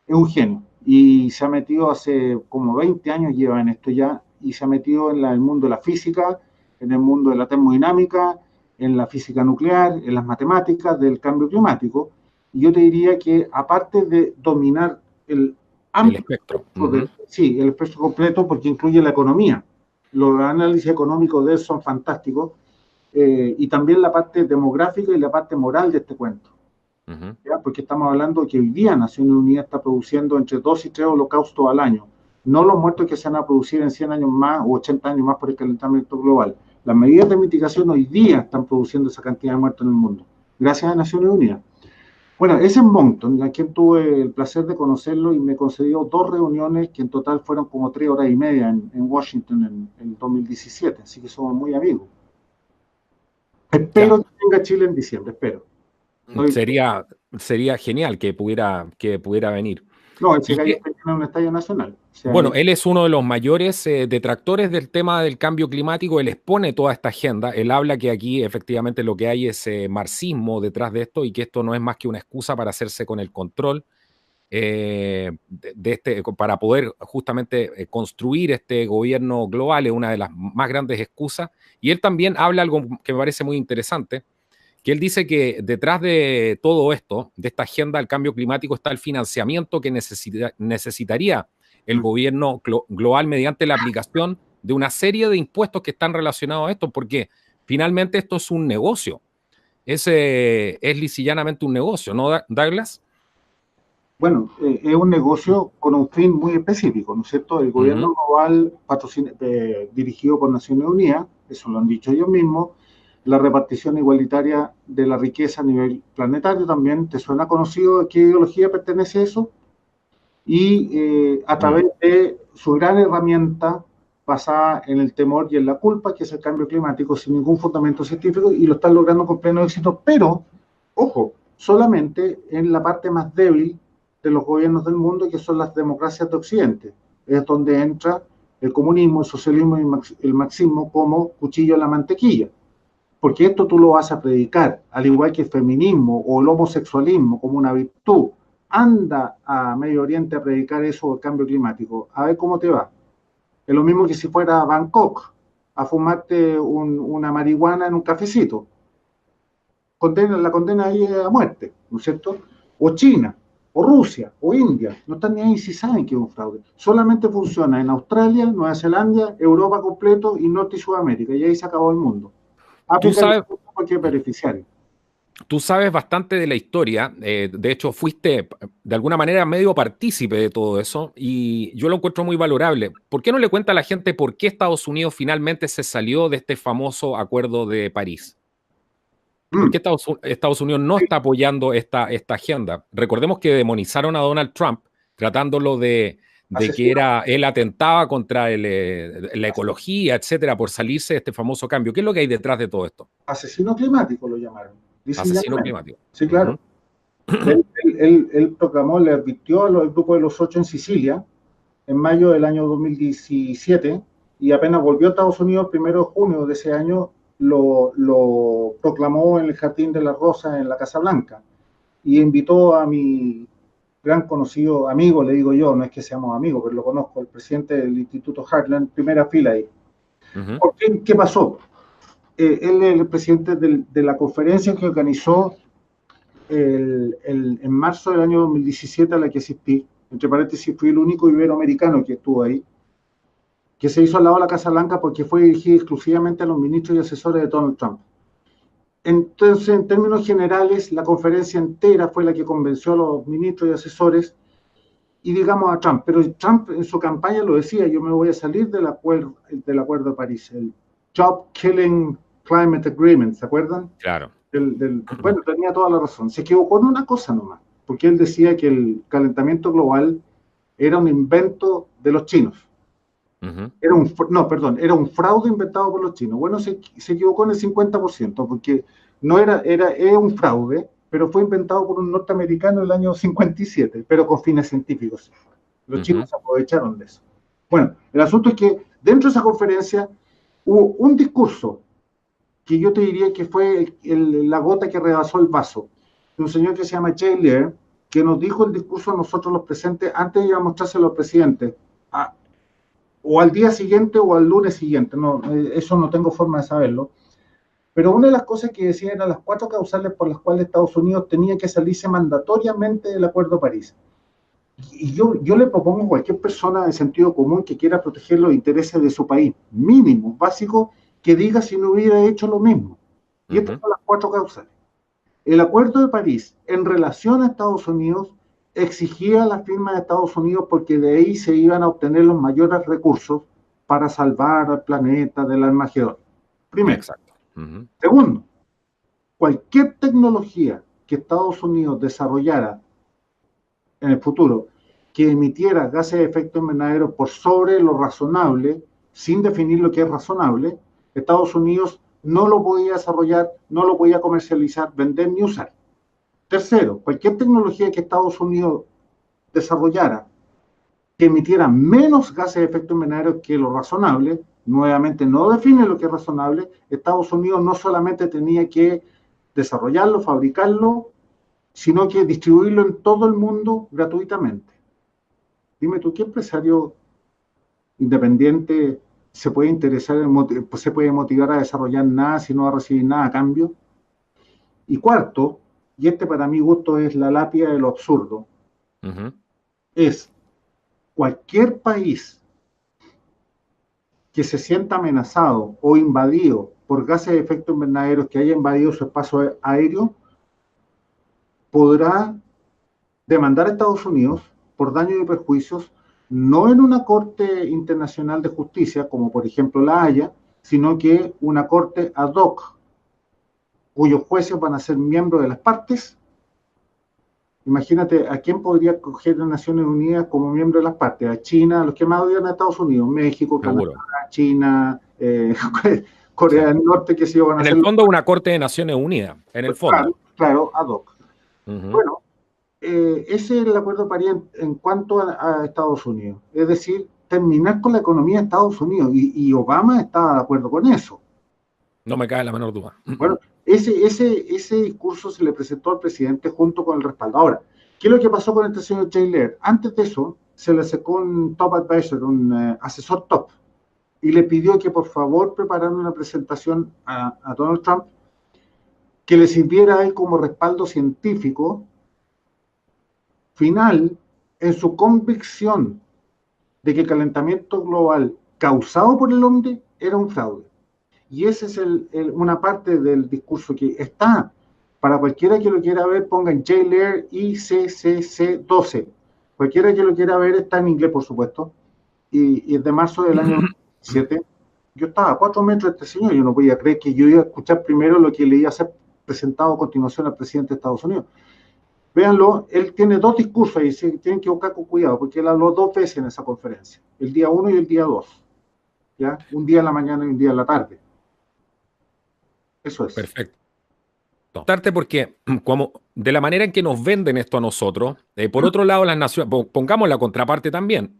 Es un genio. Y se ha metido hace como 20 años, lleva en esto ya, y se ha metido en el mundo de la física, en el mundo de la termodinámica, en la física nuclear, en las matemáticas del cambio climático. Y yo te diría que aparte de dominar el espectro, sí, el espectro completo, porque incluye la economía. Los análisis económicos de él son fantásticos, y también la parte demográfica y la parte moral de este cuento. ¿Ya? Porque estamos hablando que hoy día Naciones Unidas está produciendo entre 2 y 3 holocaustos al año. No los muertos que se van a producir en 100 años más o 80 años más por el calentamiento global. Las medidas de mitigación hoy día están produciendo esa cantidad de muertos en el mundo, gracias a Naciones Unidas. Bueno, ese es Monckton, a quien tuve el placer de conocerlo y me concedió 2 reuniones que en total fueron como 3 horas y media en Washington en 2017, así que somos muy amigos. Espero que venga a Chile en diciembre, espero. Sería genial que pudiera venir. No, ese gallo está en un estadio nacional. O sea, bueno, él es uno de los mayores detractores del tema del cambio climático. Él expone toda esta agenda. Él habla que aquí efectivamente lo que hay es marxismo detrás de esto y que esto no es más que una excusa para hacerse con el control para poder justamente construir este gobierno global. Es una de las más grandes excusas. Y él también habla algo que me parece muy interesante, que él dice que detrás de todo esto, de esta agenda del cambio climático, está el financiamiento que necesitaría el gobierno global mediante la aplicación de una serie de impuestos que están relacionados a esto, porque finalmente esto es un negocio. Es lisa y llanamente un negocio, ¿no, Douglas? Bueno, es un negocio con un fin muy específico, ¿no es cierto? El gobierno global dirigido por Naciones Unidas, eso lo han dicho ellos mismos, la repartición igualitaria de la riqueza a nivel planetario también. ¿Te suena conocido a qué ideología pertenece eso? y a través de su gran herramienta basada en el temor y en la culpa, que es el cambio climático, sin ningún fundamento científico, y lo están logrando con pleno éxito, pero, ojo, solamente en la parte más débil de los gobiernos del mundo, que son las democracias de Occidente. Es donde entra el comunismo, el socialismo y el marxismo como cuchillo en la mantequilla. Porque esto tú lo vas a predicar, al igual que el feminismo o el homosexualismo como una virtud. Anda a Medio Oriente a predicar eso o el cambio climático, a ver cómo te va. Es lo mismo que si fuera a Bangkok a fumarte una marihuana en un cafecito. La condena ahí es a muerte, ¿no es cierto? O China, o Rusia, o India, no están ni ahí si saben que es un fraude. Solamente funciona en Australia, Nueva Zelanda, Europa completo y Norte y Sudamérica, y ahí se acabó el mundo. Tú sabes, porque es beneficiario. Tú sabes bastante de la historia, de hecho fuiste de alguna manera medio partícipe de todo eso y yo lo encuentro muy valorable. ¿Por qué no le cuenta a la gente por qué Estados Unidos finalmente se salió de este famoso Acuerdo de París? ¿Por qué Estados Unidos no está apoyando esta agenda? Recordemos que demonizaron a Donald Trump tratándolo de que él atentaba contra la ecología, etcétera, por salirse de este famoso cambio. ¿Qué es lo que hay detrás de todo esto? Asesino climático lo llamaron. Asesino climático. Sí, claro. Él proclamó, le advirtió al grupo de los 8 en Sicilia en mayo del año 2017 y apenas volvió a Estados Unidos el 1 de junio de ese año lo proclamó en el Jardín de la Rosa en la Casa Blanca y invitó a mi gran conocido amigo, le digo yo, no es que seamos amigos, pero lo conozco, el presidente del Instituto Heartland, primera fila ahí. ¿Por qué? ¿Qué pasó? Él es el presidente de la conferencia que organizó en marzo del año 2017 a la que asistí. Entre paréntesis, fui el único iberoamericano que estuvo ahí, que se hizo al lado de la Casa Blanca porque fue dirigida exclusivamente a los ministros y asesores de Donald Trump. Entonces, en términos generales, la conferencia entera fue la que convenció a los ministros y asesores y digamos a Trump. Pero Trump en su campaña lo decía, yo me voy a salir del acuerdo de París, el Job Killing Climate Agreement, ¿se acuerdan? Claro. Bueno, tenía toda la razón. Se equivocó en una cosa nomás, porque él decía que el calentamiento global era un invento de los chinos. Era un fraude inventado por los chinos. Bueno, se equivocó en el 50%, porque era un fraude, pero fue inventado por un norteamericano en el año 57, pero con fines científicos. Los chinos se aprovecharon de eso. Bueno, el asunto es que dentro de esa conferencia hubo un discurso que yo te diría que fue la gota que rebasó el vaso, de un señor que se llama Jay Lehr, que nos dijo el discurso a nosotros los presentes antes de ir a mostrárselo al presidente, o al día siguiente o al lunes siguiente, no, eso no tengo forma de saberlo, pero una de las cosas que decía eran las 4 causales por las cuales Estados Unidos tenía que salirse mandatoriamente del Acuerdo de París. Y yo le propongo a cualquier persona de sentido común que quiera proteger los intereses de su país, mínimo, básico, que diga si no hubiera hecho lo mismo. Y estas son las 4 causales. El Acuerdo de París, en relación a Estados Unidos, exigía la firma de Estados Unidos porque de ahí se iban a obtener los mayores recursos para salvar al planeta del Armagedón. Primero. Exacto. Segundo, cualquier tecnología que Estados Unidos desarrollara en el futuro que emitiera gases de efecto invernadero por sobre lo razonable, sin definir lo que es razonable, Estados Unidos no lo podía desarrollar, no lo podía comercializar, vender ni usar. Tercero, cualquier tecnología que Estados Unidos desarrollara que emitiera menos gases de efecto invernadero que lo razonable, nuevamente no define lo que es razonable, Estados Unidos no solamente tenía que desarrollarlo, fabricarlo, sino que distribuirlo en todo el mundo gratuitamente. Dime tú, ¿qué empresario independiente se puede interesar, se puede motivar a desarrollar nada si no va a recibir nada a cambio? Y cuarto, y este para mi gusto es la lápida de lo absurdo, es cualquier país que se sienta amenazado o invadido por gases de efecto invernadero que haya invadido su espacio aéreo, podrá demandar a Estados Unidos por daños y perjuicios, no en una corte internacional de justicia, como por ejemplo la Haya, sino que una corte ad hoc, cuyos jueces van a ser miembros de las partes, Imagínate, ¿a quién podría coger las Naciones Unidas como miembro de las partes? A China, a los que más odian a Estados Unidos, México, Canadá, Seguro. China, Sí. Corea del Norte, que sí van a En hacer. el fondo, una Corte de Naciones Unidas, en el fondo. Claro, claro, ad hoc. Ujú. Bueno, ese es el acuerdo de París en cuanto a Estados Unidos. Es decir, terminar con la economía de Estados Unidos. Y Obama estaba de acuerdo con eso. No me cabe la menor duda. Bueno, ese discurso se le presentó al presidente junto con el respaldo. Ahora, ¿qué es lo que pasó con este señor Jay Lehr? Antes de eso, se le acercó un top advisor, un asesor top, y le pidió que por favor preparara una presentación a Donald Trump que le sirviera a él como respaldo científico final en su convicción de que el calentamiento global causado por el hombre era un fraude. Y esa es una parte del discurso que está, para cualquiera que lo quiera ver, pongan JLair ICCC12. Cualquiera que lo quiera ver está en inglés, por supuesto, y es de marzo del año 2007. Yo estaba a 4 metros de este señor, yo no podía creer que yo iba a escuchar primero lo que le iba a ser presentado a continuación al presidente de Estados Unidos. Véanlo, él tiene dos discursos y se tienen que buscar con cuidado, porque él habló 2 veces en esa conferencia, el día 1 y el día 2, ¿ya? Un día en la mañana y un día en la tarde. Eso es. Perfecto. Porque como de la manera en que nos venden esto a nosotros, por otro lado las naciones, pongamos la contraparte también,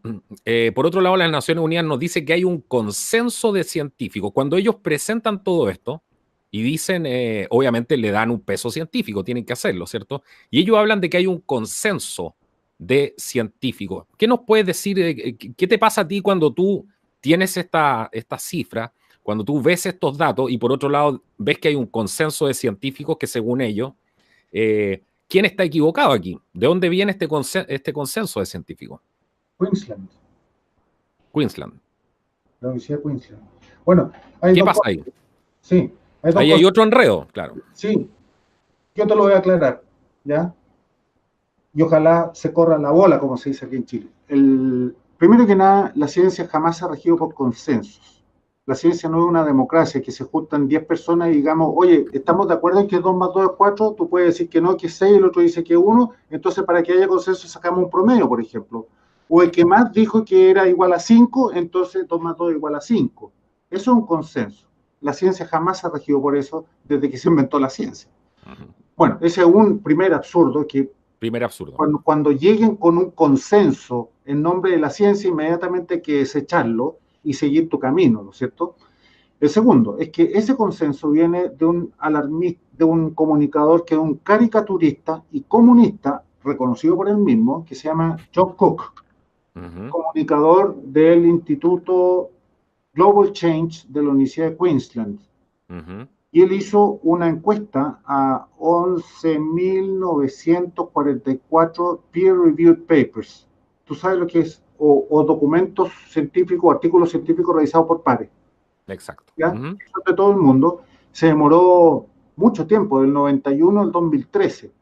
por otro lado las Naciones Unidas nos dice que hay un consenso de científicos. Cuando ellos presentan todo esto y dicen, obviamente le dan un peso científico, tienen que hacerlo, ¿cierto? Y ellos hablan de que hay un consenso de científicos. ¿Qué nos puedes decir? ¿Qué te pasa a ti cuando tú tienes esta cifra? Cuando tú ves estos datos y por otro lado ves que hay un consenso de científicos que según ellos, ¿quién está equivocado aquí? ¿De dónde viene este consenso de científicos? Queensland. Queensland. La Universidad de Queensland. Bueno, hay ¿Qué dos pasa cosas. ahí? Sí, hay dos Ahí hay cosas. otro enredo, claro. Sí, yo te lo voy a aclarar, ¿ya? Y ojalá se corra la bola, como se dice aquí en Chile. Primero que nada, la ciencia jamás se ha regido por consensos. La ciencia no es una democracia que se juntan 10 personas y digamos, oye, ¿estamos de acuerdo en que 2 más 2 es 4? Tú puedes decir que no, que es 6, el otro dice que es 1. Entonces, para que haya consenso, sacamos un promedio, por ejemplo. O el que más dijo que era igual a 5, entonces 2 más 2 es igual a 5. Eso es un consenso. La ciencia jamás se ha regido por eso desde que se inventó la ciencia. Bueno, ese es un primer absurdo que Primer absurdo. cuando lleguen con un consenso en nombre de la ciencia, inmediatamente hay que desecharlo y seguir tu camino, ¿no es cierto? El segundo es que ese consenso viene de un alarmista, de un comunicador que es un caricaturista y comunista, reconocido por él mismo, que se llama John Cook, comunicador del Instituto Global Change de la Universidad de Queensland. Y él hizo una encuesta a 11.944 peer-reviewed papers. ¿Tú sabes lo que es? O documentos científicos, artículos científicos realizados por pares. Exacto. ¿Ya? Eso de todo el mundo. Se demoró mucho tiempo, del 91 al 2013.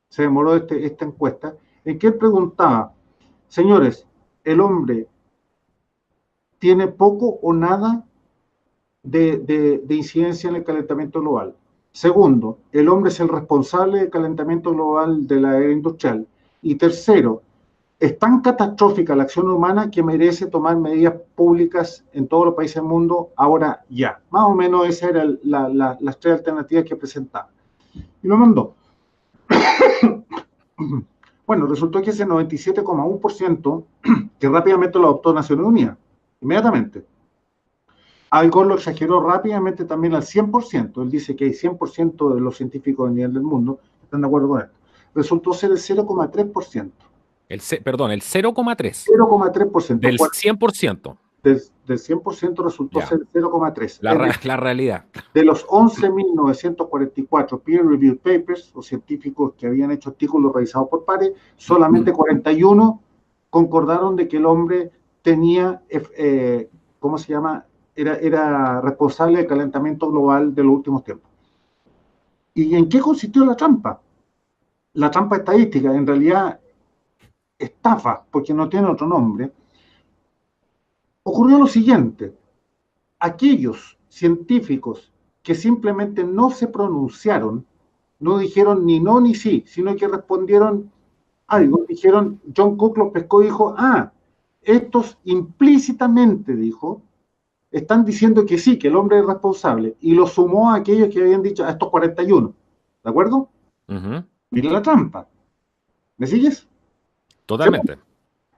Se demoró esta encuesta, en que él preguntaba, señores, ¿el hombre tiene poco o nada de incidencia en el calentamiento global? Segundo, el hombre es el responsable del calentamiento global de la era industrial. Y tercero, es tan catastrófica la acción humana que merece tomar medidas públicas en todos los países del mundo ahora ya. Más o menos esas eran las 3 alternativas que presentaba. Y lo mandó. Bueno, resultó que ese 97,1% que rápidamente lo adoptó Naciones Unidas, inmediatamente. Al Gore lo exageró rápidamente también al 100%. Él dice que hay 100% de los científicos a nivel del mundo están de acuerdo con esto. Resultó ser el 0,3%. Perdón, el 0,3. 0,3%. Del 100%. Del 100% resultó ser el 0,3%. La realidad. De los 11.944 peer-reviewed papers, o científicos que habían hecho artículos realizados por pares, solamente 41 concordaron de que el hombre tenía, ¿cómo se llama?, era responsable del calentamiento global de los últimos tiempos. ¿Y en qué consistió la trampa? La trampa estadística, en realidad, estafa, porque no tiene otro nombre. Ocurrió lo siguiente: aquellos científicos que simplemente no se pronunciaron, no dijeron ni no ni sí, sino que respondieron algo, dijeron, John Cook los pescó y dijo, estos implícitamente, dijo, están diciendo que sí, que el hombre es responsable, y lo sumó a aquellos que habían dicho, a estos 41, ¿de acuerdo? Mira la trampa, ¿me sigues? Totalmente.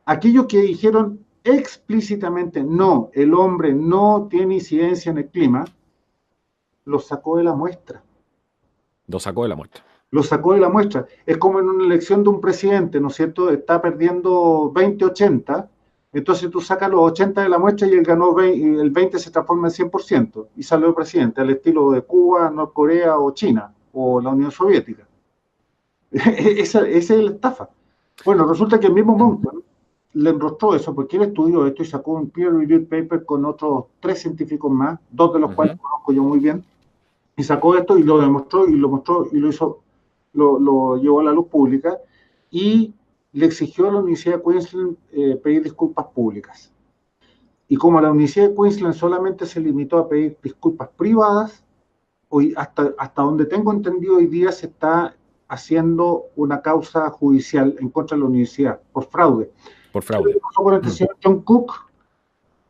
Aquellos que dijeron explícitamente, no, el hombre no tiene incidencia en el clima, los sacó de la muestra. Lo sacó de la muestra. Lo sacó de la muestra. Es como en una elección de un presidente, ¿no es cierto? Está perdiendo 20-80, entonces tú sacas los 80 de la muestra y él ganó 20, el 20 se transforma en 100% y salió presidente, al estilo de Cuba, Norcorea o China o la Unión Soviética. Esa es la estafa. Bueno, resulta que el mismo Monkman le enrostró eso porque él estudió esto y sacó un peer-reviewed paper con otros 3 científicos más, 2 de los cuales conozco yo muy bien, y sacó esto y lo demostró y lo mostró y lo hizo, lo llevó a la luz pública y le exigió a la Universidad de Queensland pedir disculpas públicas. Y como la Universidad de Queensland solamente se limitó a pedir disculpas privadas, hoy hasta donde tengo entendido hoy día se está haciendo una causa judicial en contra de la universidad por fraude. Por fraude. Con el señor John Cook,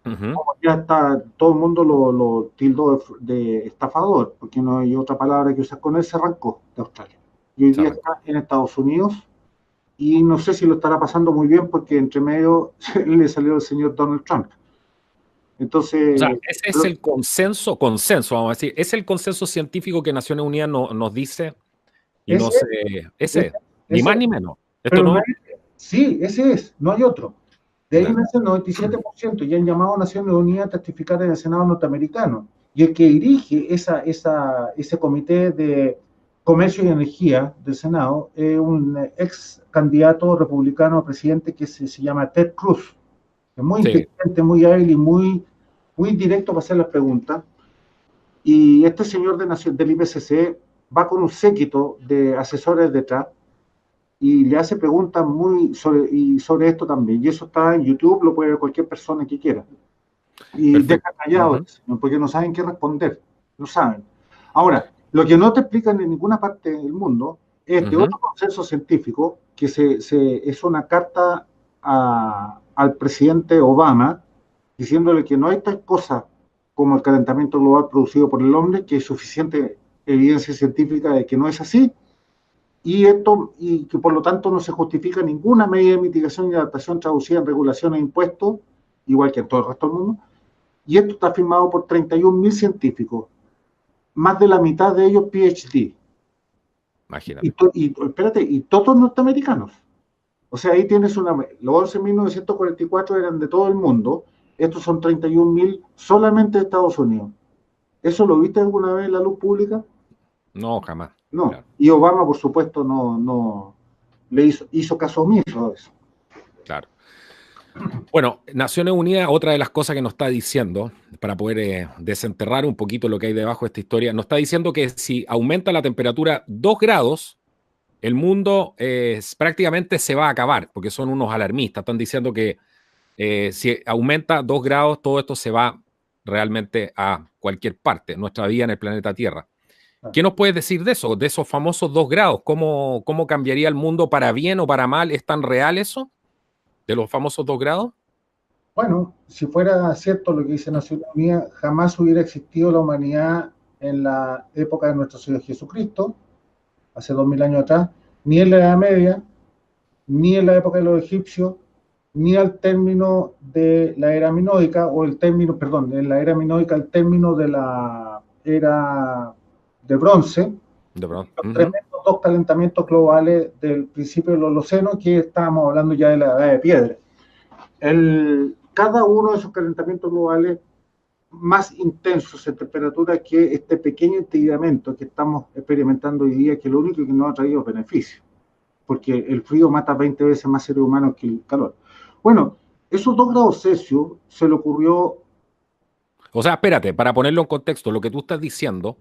como ya está, todo el mundo lo tildó de estafador, porque no hay otra palabra que usar con él, se arrancó de Australia. Y hoy día está en Estados Unidos y no sé si lo estará pasando muy bien porque entre medio le salió el señor Donald Trump. Entonces, o sea, ese es el consenso, vamos a decir, es el consenso científico que Naciones Unidas nos dice y ni más ni menos. Esto no, sí, ese es, no hay otro. De ahí nace el 97% y han llamado a Naciones Unidas a testificar en el Senado norteamericano. Y el que dirige ese comité de comercio y energía del Senado es un ex candidato republicano a presidente que se llama Ted Cruz. Es muy inteligente, muy hábil y muy directo para hacer las preguntas. Y este señor del IPCC va con un séquito de asesores detrás y le hace preguntas sobre esto también. Y eso está en YouTube, lo puede ver cualquier persona que quiera. Y deja callado, porque no saben qué responder. No saben. Ahora, lo que no te explican en ninguna parte del mundo es este otro consenso científico que es una carta al presidente Obama diciéndole que no hay tal cosa como el calentamiento global producido por el hombre, que hay suficiente evidencia científica de que no es así, y que por lo tanto no se justifica ninguna medida de mitigación y adaptación traducida en regulaciones e impuestos, igual que en todo el resto del mundo, y esto está firmado por 31.000 científicos, más de la mitad de ellos PhD. Imagínate. Y todos norteamericanos. O sea, ahí tienes los 11.944 eran de todo el mundo, estos son 31.000 solamente de Estados Unidos. ¿Eso lo viste alguna vez en la luz pública? No, jamás. No. Claro. Y Obama, por supuesto, no le hizo caso omiso a eso. Claro. Bueno, Naciones Unidas, otra de las cosas que nos está diciendo, para poder desenterrar un poquito lo que hay debajo de esta historia, nos está diciendo que si aumenta la temperatura 2 grados, el mundo prácticamente se va a acabar, porque son unos alarmistas. Están diciendo que si aumenta 2 grados, todo esto se va realmente a cualquier parte, nuestra vida en el planeta Tierra. ¿Qué nos puedes decir de eso, de esos famosos 2 grados? ¿Cómo cambiaría el mundo para bien o para mal? ¿Es tan real eso, de los famosos 2 grados? Bueno, si fuera cierto lo que dice Naciones Unidas, jamás hubiera existido la humanidad en la época de nuestro Señor Jesucristo, hace 2000 años atrás, ni en la Edad Media, ni en la época de los egipcios, ni al término de la era minoica, en la era minoica, al término de la era de bronce, los tremendos 2 calentamientos globales del principio del Holoceno, que estábamos hablando ya de la edad de piedra. Cada uno de esos calentamientos globales más intensos en temperatura que este pequeño entibiamiento que estamos experimentando hoy día, que lo único que nos ha traído es beneficio, porque el frío mata 20 veces más seres humanos que el calor. Bueno, esos 2 grados Celsius se le ocurrió... O sea, espérate, para ponerlo en contexto, lo que tú estás diciendo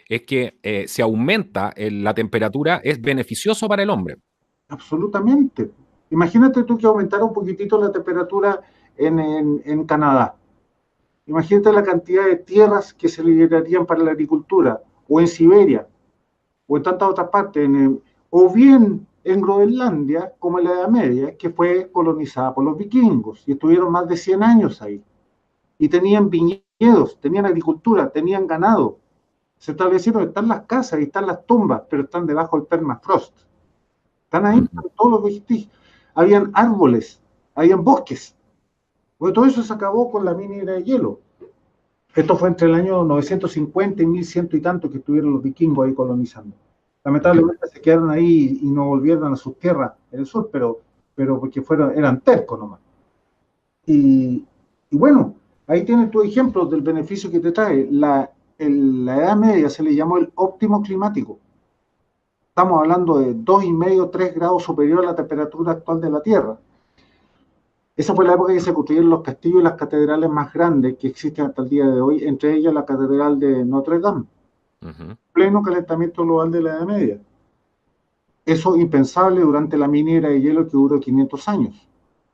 es que si aumenta la temperatura es beneficioso para el hombre. Absolutamente. Imagínate tú que aumentara un poquitito la temperatura en Canadá. Imagínate la cantidad de tierras que se liberarían para la agricultura, o en Siberia, o en tantas otras partes, o bien en Groenlandia como en la Edad Media, que fue colonizada por los vikingos y estuvieron más de 100 años ahí. Y tenían viñedos, tenían agricultura, tenían ganado. Se establecieron, están las casas y están las tumbas, pero están debajo del permafrost. Están ahí todos los vestigios. Habían árboles, habían bosques. Bueno, todo eso se acabó con la mini era de hielo. Esto fue entre el año 950 y 1100 y tanto que estuvieron los vikingos ahí colonizando. Lamentablemente se quedaron ahí y no volvieron a sus tierras en el sur, pero porque eran tercos nomás. Y bueno, ahí tienes tu ejemplo del beneficio que te trae. En la Edad Media se le llamó el óptimo climático. Estamos hablando de 2,5, 3 grados superior a la temperatura actual de la Tierra. Esa fue la época en que se construyeron los castillos y las catedrales más grandes que existen hasta el día de hoy, entre ellas la Catedral de Notre Dame. Pleno calentamiento global de la Edad Media. Eso impensable durante la mini era de hielo que duró 500 años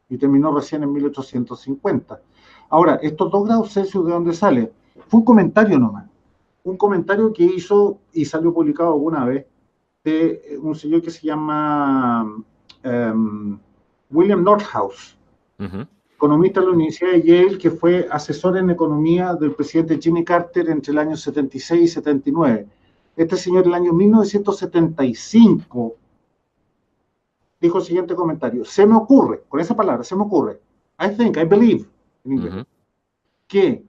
y terminó recién en 1850. Ahora, estos 2 grados Celsius, ¿de dónde sale? Fue un comentario nomás. Un comentario que hizo y salió publicado alguna vez de un señor que se llama William Nordhaus, economista de la Universidad de Yale, que fue asesor en economía del presidente Jimmy Carter entre el año 76 y 79. Este señor, en el año 1975, dijo el siguiente comentario: se me ocurre, con esa palabra, se me ocurre, I think, I believe, en inglés, que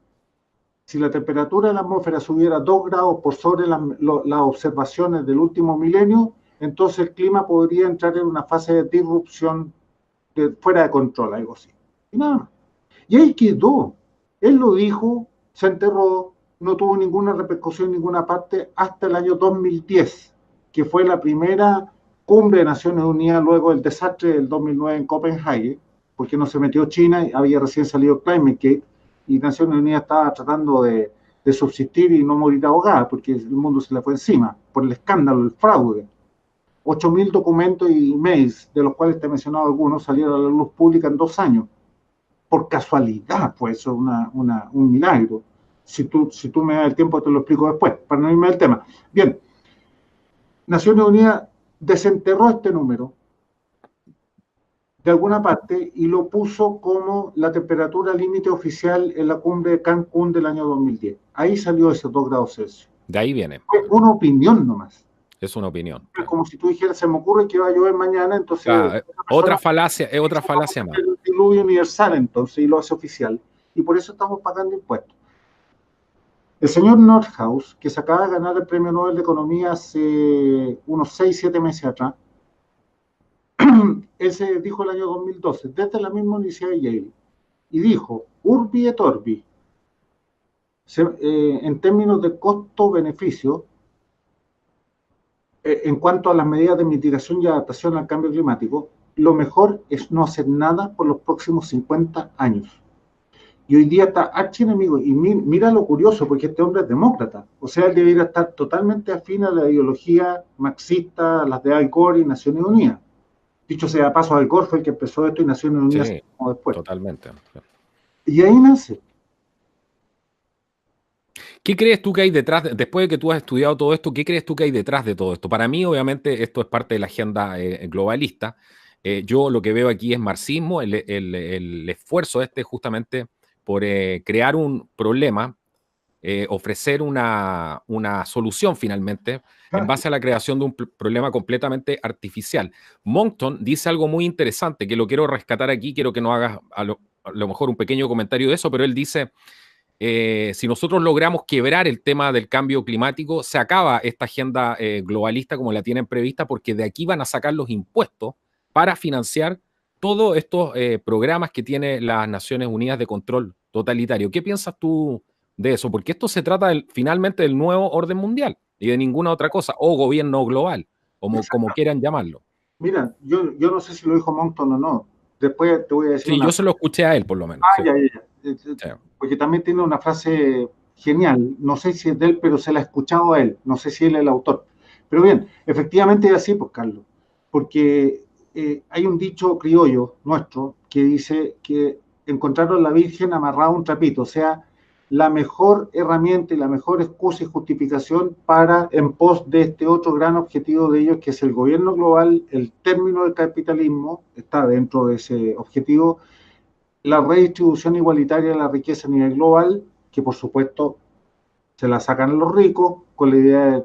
si la temperatura de la atmósfera subiera 2 grados por sobre las observaciones del último milenio, entonces el clima podría entrar en una fase de disrupción fuera de control, algo así. Y nada más. Y ahí quedó. Él lo dijo, se enterró, no tuvo ninguna repercusión en ninguna parte hasta el año 2010, que fue la primera cumbre de Naciones Unidas luego del desastre del 2009 en Copenhague, porque no se metió China, había recién salido Climate y Naciones Unidas estaba tratando de subsistir y no morir ahogada, porque el mundo se le fue encima por el escándalo, el fraude. 8.000 documentos y emails, de los cuales te he mencionado algunos, salieron a la luz pública en 2 años. Por casualidad fue eso un milagro. Si tú me das el tiempo, te lo explico después, para no irme del tema. Bien, Naciones Unidas desenterró este número de alguna parte y lo puso como la temperatura límite oficial en la cumbre de Cancún del año 2010. Ahí salió esos 2 grados Celsius. De ahí viene. Fue una opinión nomás. Es una opinión. Es como si tú dijeras, se me ocurre que va a llover mañana, entonces... otra falacia más. El diluvio universal, entonces, y lo hace oficial. Y por eso estamos pagando impuestos. El señor Nordhaus, que se acaba de ganar el Premio Nobel de Economía hace unos 6, 7 meses atrás, él se dijo el año 2012, desde la misma Universidad de Yale, y dijo, urbi et orbi, en términos de costo-beneficio, en cuanto a las medidas de mitigación y adaptación al cambio climático, lo mejor es no hacer nada por los próximos 50 años. Y hoy día está archienemigo, y mira lo curioso, porque este hombre es demócrata, o sea, él debería estar totalmente afín a la ideología marxista, las de Al Gore y Naciones Unidas. Dicho sea de paso, Al Gore fue el que empezó esto y Naciones Unidas sí, después. Totalmente. Y ahí nace. ¿Qué crees tú que hay detrás, después de que tú has estudiado todo esto, qué crees tú que hay detrás de todo esto? Para mí, obviamente, esto es parte de la agenda globalista. Yo lo que veo aquí es marxismo, el esfuerzo justamente por crear un problema, ofrecer una solución finalmente en base a la creación de un problema completamente artificial. Monckton dice algo muy interesante que lo quiero rescatar aquí, quiero que nos hagas a lo mejor un pequeño comentario de eso, pero él dice... si nosotros logramos quebrar el tema del cambio climático, se acaba esta agenda globalista como la tienen prevista, porque de aquí van a sacar los impuestos para financiar todos estos programas que tiene las Naciones Unidas de control totalitario. ¿Qué piensas tú de eso? Porque esto se trata finalmente del nuevo orden mundial y de ninguna otra cosa, o gobierno global, como quieran llamarlo. Mira, yo no sé si lo dijo Monckton o no. Después te voy a decir. Sí, yo se lo escuché a él, por lo menos. Sí. Ya. Porque también tiene una frase genial. No sé si es de él, pero se la he escuchado a él. No sé si él es el autor. Pero bien, efectivamente es así, pues, Carlos. Porque hay un dicho criollo nuestro que dice que encontraron a la Virgen amarrada a un trapito. O sea, la mejor herramienta y la mejor excusa y justificación para en pos de este otro gran objetivo de ellos, que es el gobierno global, el término del capitalismo, está dentro de ese objetivo, la redistribución igualitaria de la riqueza a nivel global, que por supuesto se la sacan a los ricos con la idea de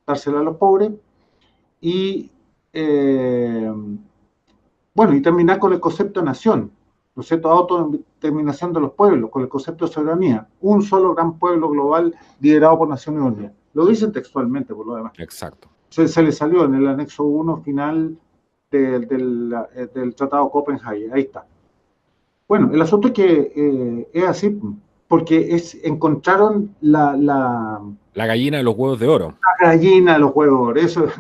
dársela a los pobres, y bueno, y terminar con el concepto de nación, ¿no es cierto? Autodeterminación de los pueblos, con el concepto de soberanía, un solo gran pueblo global liderado por Naciones Unidas. Lo dicen textualmente, por lo demás. Exacto. Se le salió en el anexo 1 final del Tratado Copenhague, ahí está. Bueno, el asunto es que es así, porque encontraron la gallina de los huevos de oro. La gallina de los huevos de oro, eso es.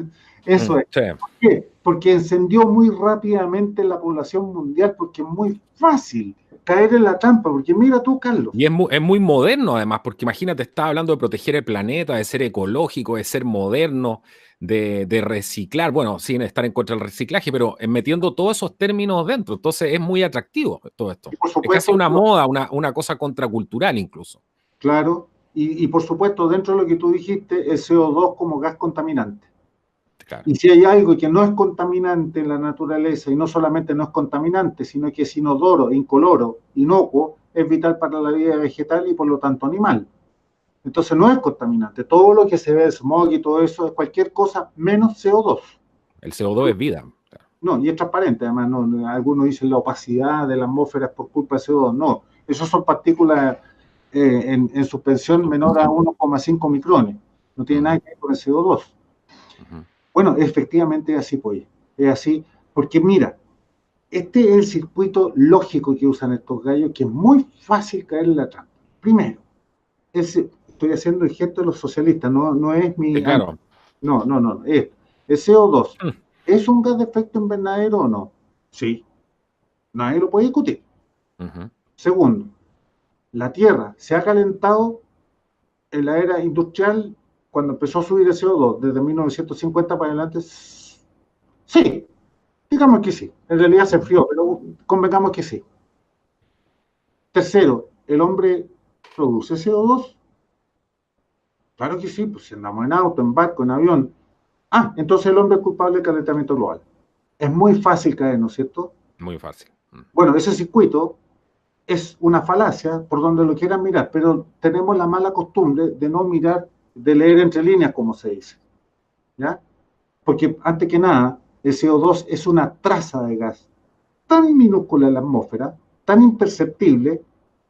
Sí. ¿Por qué? Porque encendió muy rápidamente la población mundial, porque es muy fácil caer en la trampa, porque mira tú, Carlos. Y es muy moderno además, porque imagínate, estás hablando de proteger el planeta, de ser ecológico, de ser moderno, de reciclar, bueno, sin estar en contra del reciclaje, pero metiendo todos esos términos dentro, entonces es muy atractivo todo esto. Y por supuesto, es casi una moda, una cosa contracultural incluso. Claro, y por supuesto, dentro de lo que tú dijiste, el CO2 como gas contaminante. Claro. Y si hay algo que no es contaminante en la naturaleza, y no solamente no es contaminante, sino que es inodoro, incoloro, inocuo, es vital para la vida vegetal y por lo tanto animal. Entonces no es contaminante. Todo lo que se ve, smog y todo eso, es cualquier cosa menos CO2. El CO2 es vida. Claro. No, y es transparente. Además, no, algunos dicen la opacidad de la atmósfera es por culpa de CO2. No, esos son partículas en suspensión menor a 1,5 micrones. No tiene nada que ver con el CO2. Bueno, efectivamente es así, pues. Es así, porque mira, este es el circuito lógico que usan estos gallos, que es muy fácil caer en la trampa. Primero, estoy haciendo el gesto de los socialistas, no es mi... Sí, claro. No, el CO2, ¿es un gas de efecto invernadero o no? Sí, nadie lo puede discutir. Segundo, la Tierra se ha calentado en la era industrial cuando empezó a subir el CO2, desde 1950 para adelante. Sí, digamos que sí. En realidad se enfrió, pero convengamos que sí. Tercero, ¿el hombre produce CO2? Claro que sí, pues si andamos en auto, en barco, en avión. Entonces el hombre es culpable del calentamiento global. Es muy fácil caer, ¿no es cierto? Muy fácil. Bueno, ese circuito es una falacia por donde lo quieran mirar, pero tenemos la mala costumbre de no mirar, de leer entre líneas, como se dice. ¿Ya? Porque, antes que nada, el CO2 es una traza de gas tan minúscula en la atmósfera, tan imperceptible,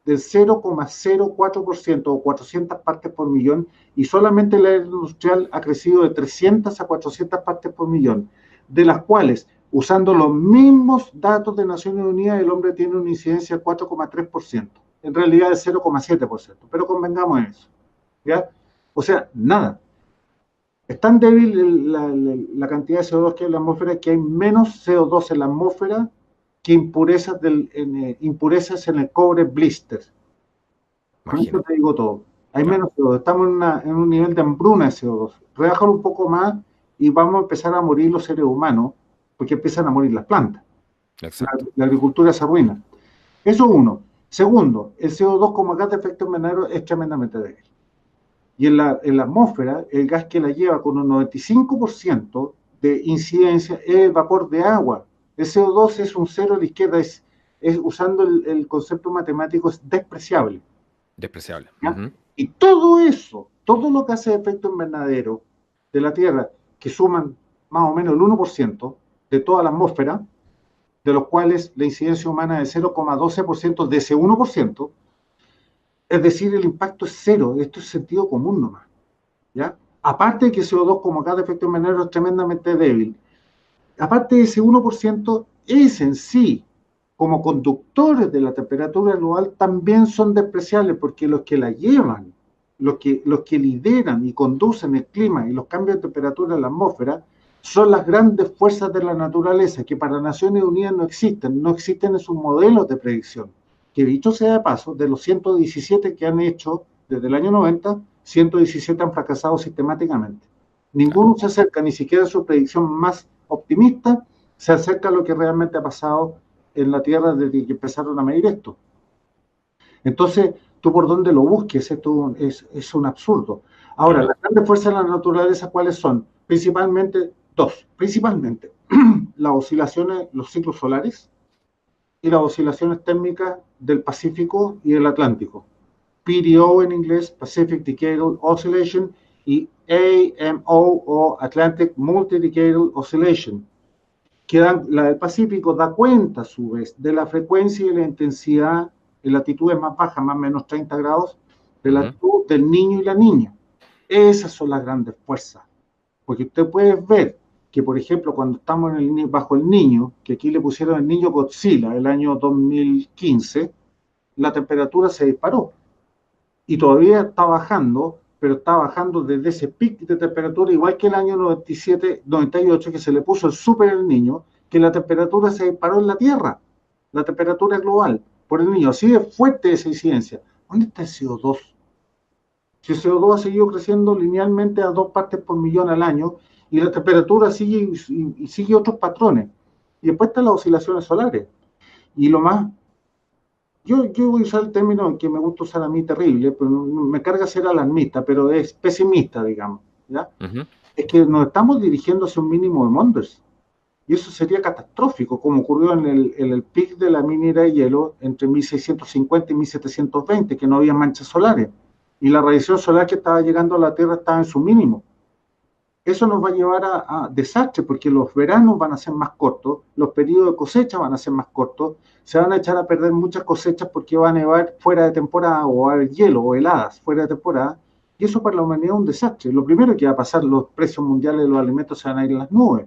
del 0,04% o 400 partes por millón, y solamente la era industrial ha crecido de 300 a 400 partes por millón, de las cuales, usando los mismos datos de Naciones Unidas, el hombre tiene una incidencia de 4,3%, en realidad es 0,7%, pero convengamos en eso, ¿ya? O sea, nada. Es tan débil la cantidad de CO2 que hay en la atmósfera que hay menos CO2 en la atmósfera que impurezas en el cobre blister. Con esto te digo todo. Hay menos CO2. Estamos en un nivel de hambruna de CO2. Redájalo un poco más y vamos a empezar a morir los seres humanos, porque empiezan a morir las plantas. La agricultura se arruina. Eso uno. Segundo, el CO2 como gas de efecto invernadero es tremendamente débil. Y en la atmósfera, el gas que la lleva con un 95% de incidencia es el vapor de agua. El CO2 es un cero a la izquierda, es usando el concepto matemático, es despreciable. Despreciable. Y todo eso, todo lo que hace efecto invernadero de la Tierra, que suman más o menos el 1% de toda la atmósfera, de los cuales la incidencia humana es 0,12% de ese 1%, es decir, el impacto es cero. Esto es sentido común nomás, ¿ya? Aparte de que CO2 como gas de efecto invernadero es tremendamente débil, aparte de ese 1%, es en sí, como conductores de la temperatura global, también son despreciables, porque los que la llevan, los que lideran y conducen el clima y los cambios de temperatura en la atmósfera, son las grandes fuerzas de la naturaleza, que para Naciones Unidas no existen en sus modelos de predicción. Que dicho sea de paso, de los 117 que han hecho desde el año 90, 117 han fracasado sistemáticamente. Ninguno se acerca, ni siquiera a su predicción más optimista, se acerca a lo que realmente ha pasado en la Tierra desde que empezaron a medir esto. Entonces, tú por donde lo busques, esto es un absurdo. Ahora, las grandes fuerzas de la naturaleza, ¿cuáles son? Principalmente dos. Principalmente las oscilaciones, los ciclos solares y las oscilaciones térmicas del Pacífico y del Atlántico. PDO en inglés, Pacific Decadal Oscillation, y AMO o Atlantic Multi-Decadal Oscillation, que la del Pacífico da cuenta a su vez de la frecuencia y la intensidad en latitudes más bajas, más o menos 30 grados, de latitud del niño y la niña. Esas son las grandes fuerzas, porque usted puede ver que, por ejemplo, cuando estamos bajo el niño, que aquí le pusieron el niño Godzilla el año 2015, la temperatura se disparó y todavía está bajando, pero está bajando desde ese pico de temperatura, igual que el año 97, 98, que se le puso el super el niño, que la temperatura se disparó en la Tierra, la temperatura global, por el niño. Así de fuerte esa incidencia. ¿Dónde está el CO2? Si el CO2 ha seguido creciendo linealmente a 2 partes por millón al año, y la temperatura sigue y sigue otros patrones. Y después están las oscilaciones solares. Y lo más... Yo voy a usar el término que me gusta usar a mí, terrible, pero me carga ser alarmista, pero es pesimista, digamos, ¿ya? Es que nos estamos dirigiendo hacia un mínimo de Monders. Y eso sería catastrófico, como ocurrió en el pic de la mini era de hielo entre 1650 y 1720, que no había manchas solares. Y la radiación solar que estaba llegando a la Tierra estaba en su mínimo. Eso nos va a llevar a desastre, porque los veranos van a ser más cortos, los periodos de cosecha van a ser más cortos, se van a echar a perder muchas cosechas porque va a nevar fuera de temporada, o va a haber hielo o heladas fuera de temporada, y eso para la humanidad es un desastre. Lo primero que va a pasar, los precios mundiales de los alimentos se van a ir a las nubes.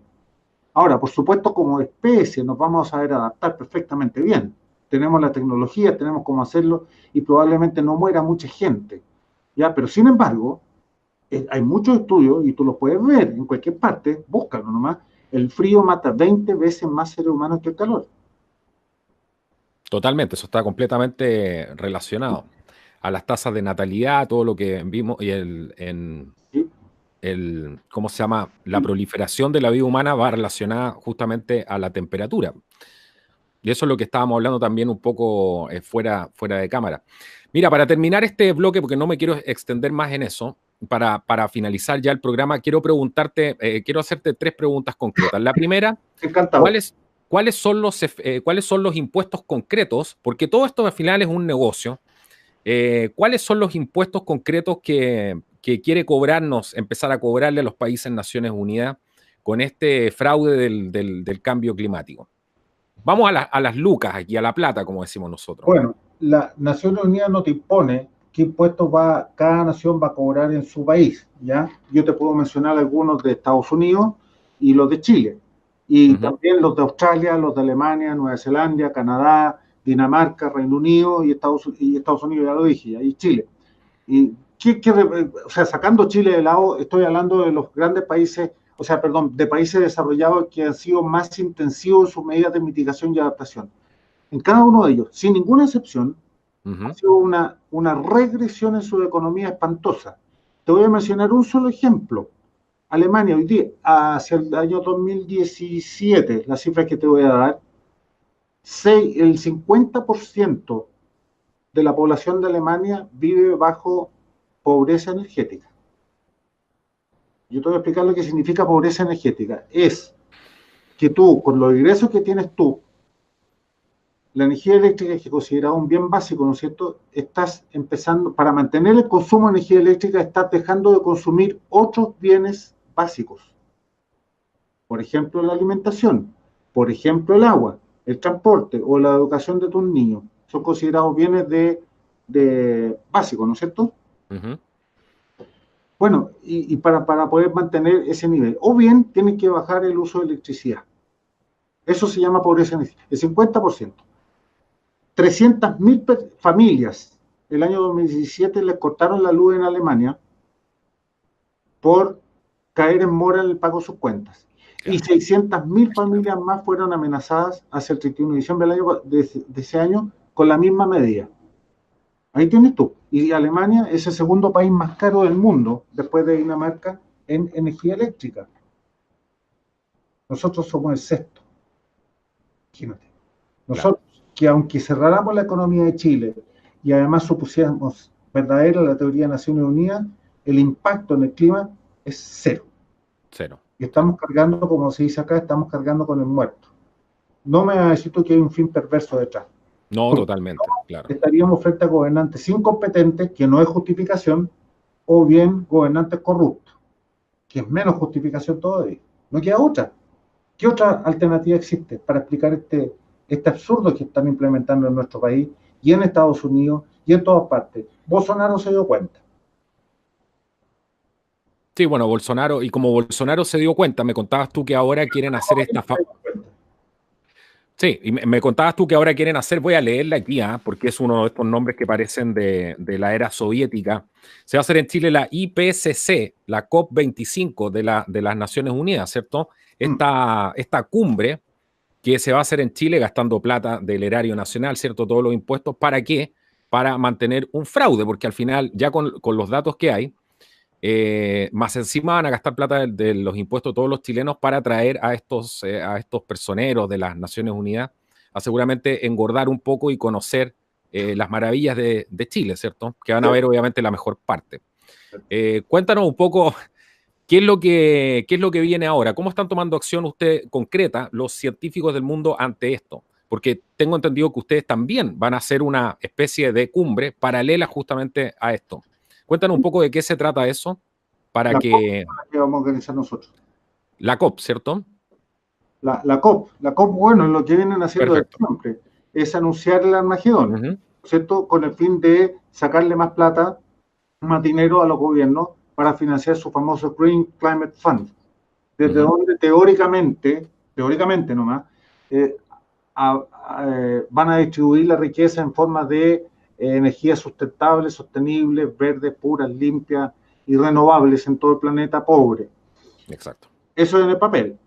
Ahora, por supuesto, como especie nos vamos a saber adaptar perfectamente bien. Tenemos la tecnología, tenemos cómo hacerlo, y probablemente no muera mucha gente, ¿ya? Pero sin embargo, hay muchos estudios, y tú los puedes ver en cualquier parte, búscalo nomás, el frío mata 20 veces más seres humanos que el calor. Totalmente, eso está completamente relacionado a las tasas de natalidad, todo lo que vimos, y ¿Sí? ¿cómo se llama? La proliferación de la vida humana va relacionada justamente a la temperatura. Y eso es lo que estábamos hablando también un poco fuera de cámara. Mira, para terminar este bloque, porque no me quiero extender más en eso, para finalizar ya el programa, quiero hacerte 3 preguntas concretas. La primera, Encantado. ¿cuáles son los impuestos concretos? Porque todo esto al final es un negocio. ¿Cuáles son los impuestos concretos que quiere empezar a cobrarle a los países en Naciones Unidas con este fraude del cambio climático? Vamos a las lucas aquí, a la plata, como decimos nosotros. Bueno, la Naciones Unidas no te impone qué impuestos cada nación va a cobrar en su país, ¿ya? Yo te puedo mencionar algunos de Estados Unidos y los de Chile, y también los de Australia, los de Alemania, Nueva Zelanda, Canadá, Dinamarca, Reino Unido y Estados Unidos, ya lo dije, y Chile. Y o sea, sacando Chile de lado, estoy hablando de los grandes países, o sea, perdón, de países desarrollados que han sido más intensivos en sus medidas de mitigación y adaptación. En cada uno de ellos, sin ninguna excepción, ha sido una regresión en su economía espantosa. Te voy a mencionar un solo ejemplo. Alemania hoy día, hacia el año 2017, las cifras que te voy a dar, el 50% de la población de Alemania vive bajo pobreza energética. Yo te voy a explicar lo que significa pobreza energética. Es que tú, con los ingresos que tienes tú, la energía eléctrica, que es considerada un bien básico, ¿no es cierto? Estás empezando, para mantener el consumo de energía eléctrica, estás dejando de consumir otros bienes básicos. Por ejemplo, la alimentación, por ejemplo, el agua, el transporte o la educación de tus niños. Son considerados bienes básicos, ¿no es cierto? Bueno, y para poder mantener ese nivel. O bien tienen que bajar el uso de electricidad. Eso se llama pobreza energética, el 50%. 300.000 familias el año 2017 les cortaron la luz en Alemania por caer en mora en el pago de sus cuentas. Claro. Y 600.000 familias más fueron amenazadas hacia el 31 de diciembre de ese año con la misma medida. Ahí tienes tú. Y Alemania es el segundo país más caro del mundo, después de Dinamarca, en energía eléctrica. Nosotros somos el sexto. Imagínate. Nosotros, claro, que aunque cerráramos la economía de Chile y además supusiéramos verdadera la teoría de Naciones Unidas, el impacto en el clima es cero. Cero. Y estamos cargando, como se dice acá, estamos cargando con el muerto. No me vas a decir tú que hay un fin perverso detrás. No, Porque totalmente, claro. estaríamos frente a gobernantes incompetentes, que no es justificación, o bien gobernantes corruptos, que es menos justificación todavía. No queda otra. ¿Qué otra alternativa existe para explicar este absurdo que están implementando en nuestro país y en Estados Unidos y en todas partes? Bolsonaro se dio cuenta. Sí, bueno, Bolsonaro, y como Bolsonaro se dio cuenta, me contabas tú que ahora quieren hacer esta... Sí, y me contabas tú que ahora quieren hacer, voy a leerla aquí, porque es uno de estos nombres que parecen de la era soviética. Se va a hacer en Chile la IPCC, la COP25 de las Naciones Unidas, ¿cierto? Esta cumbre que se va a hacer en Chile gastando plata del erario nacional, ¿cierto? Todos los impuestos, ¿para qué? Para mantener un fraude, porque al final, ya con los datos que hay, más encima van a gastar plata de los impuestos de todos los chilenos para atraer a estos personeros de las Naciones Unidas a seguramente engordar un poco y conocer las maravillas de Chile, ¿cierto? Que van a ver obviamente la mejor parte. Cuéntanos un poco qué es lo que viene ahora, cómo están tomando acción usted concreta los científicos del mundo ante esto, porque tengo entendido que ustedes también van a hacer una especie de cumbre paralela justamente a esto. Cuéntanos un poco de qué se trata eso para La que... COP la que vamos a organizar nosotros. La COP, ¿cierto? La COP, bueno, lo que vienen haciendo de siempre es anunciar el Armagedón, ¿cierto? Con el fin de sacarle más plata, más dinero a los gobiernos para financiar su famoso Green Climate Fund, desde donde teóricamente nomás, van a distribuir la riqueza en forma de energías sustentables, sostenibles, verdes, puras, limpias y renovables en todo el planeta pobre. Exacto. Eso en el papel.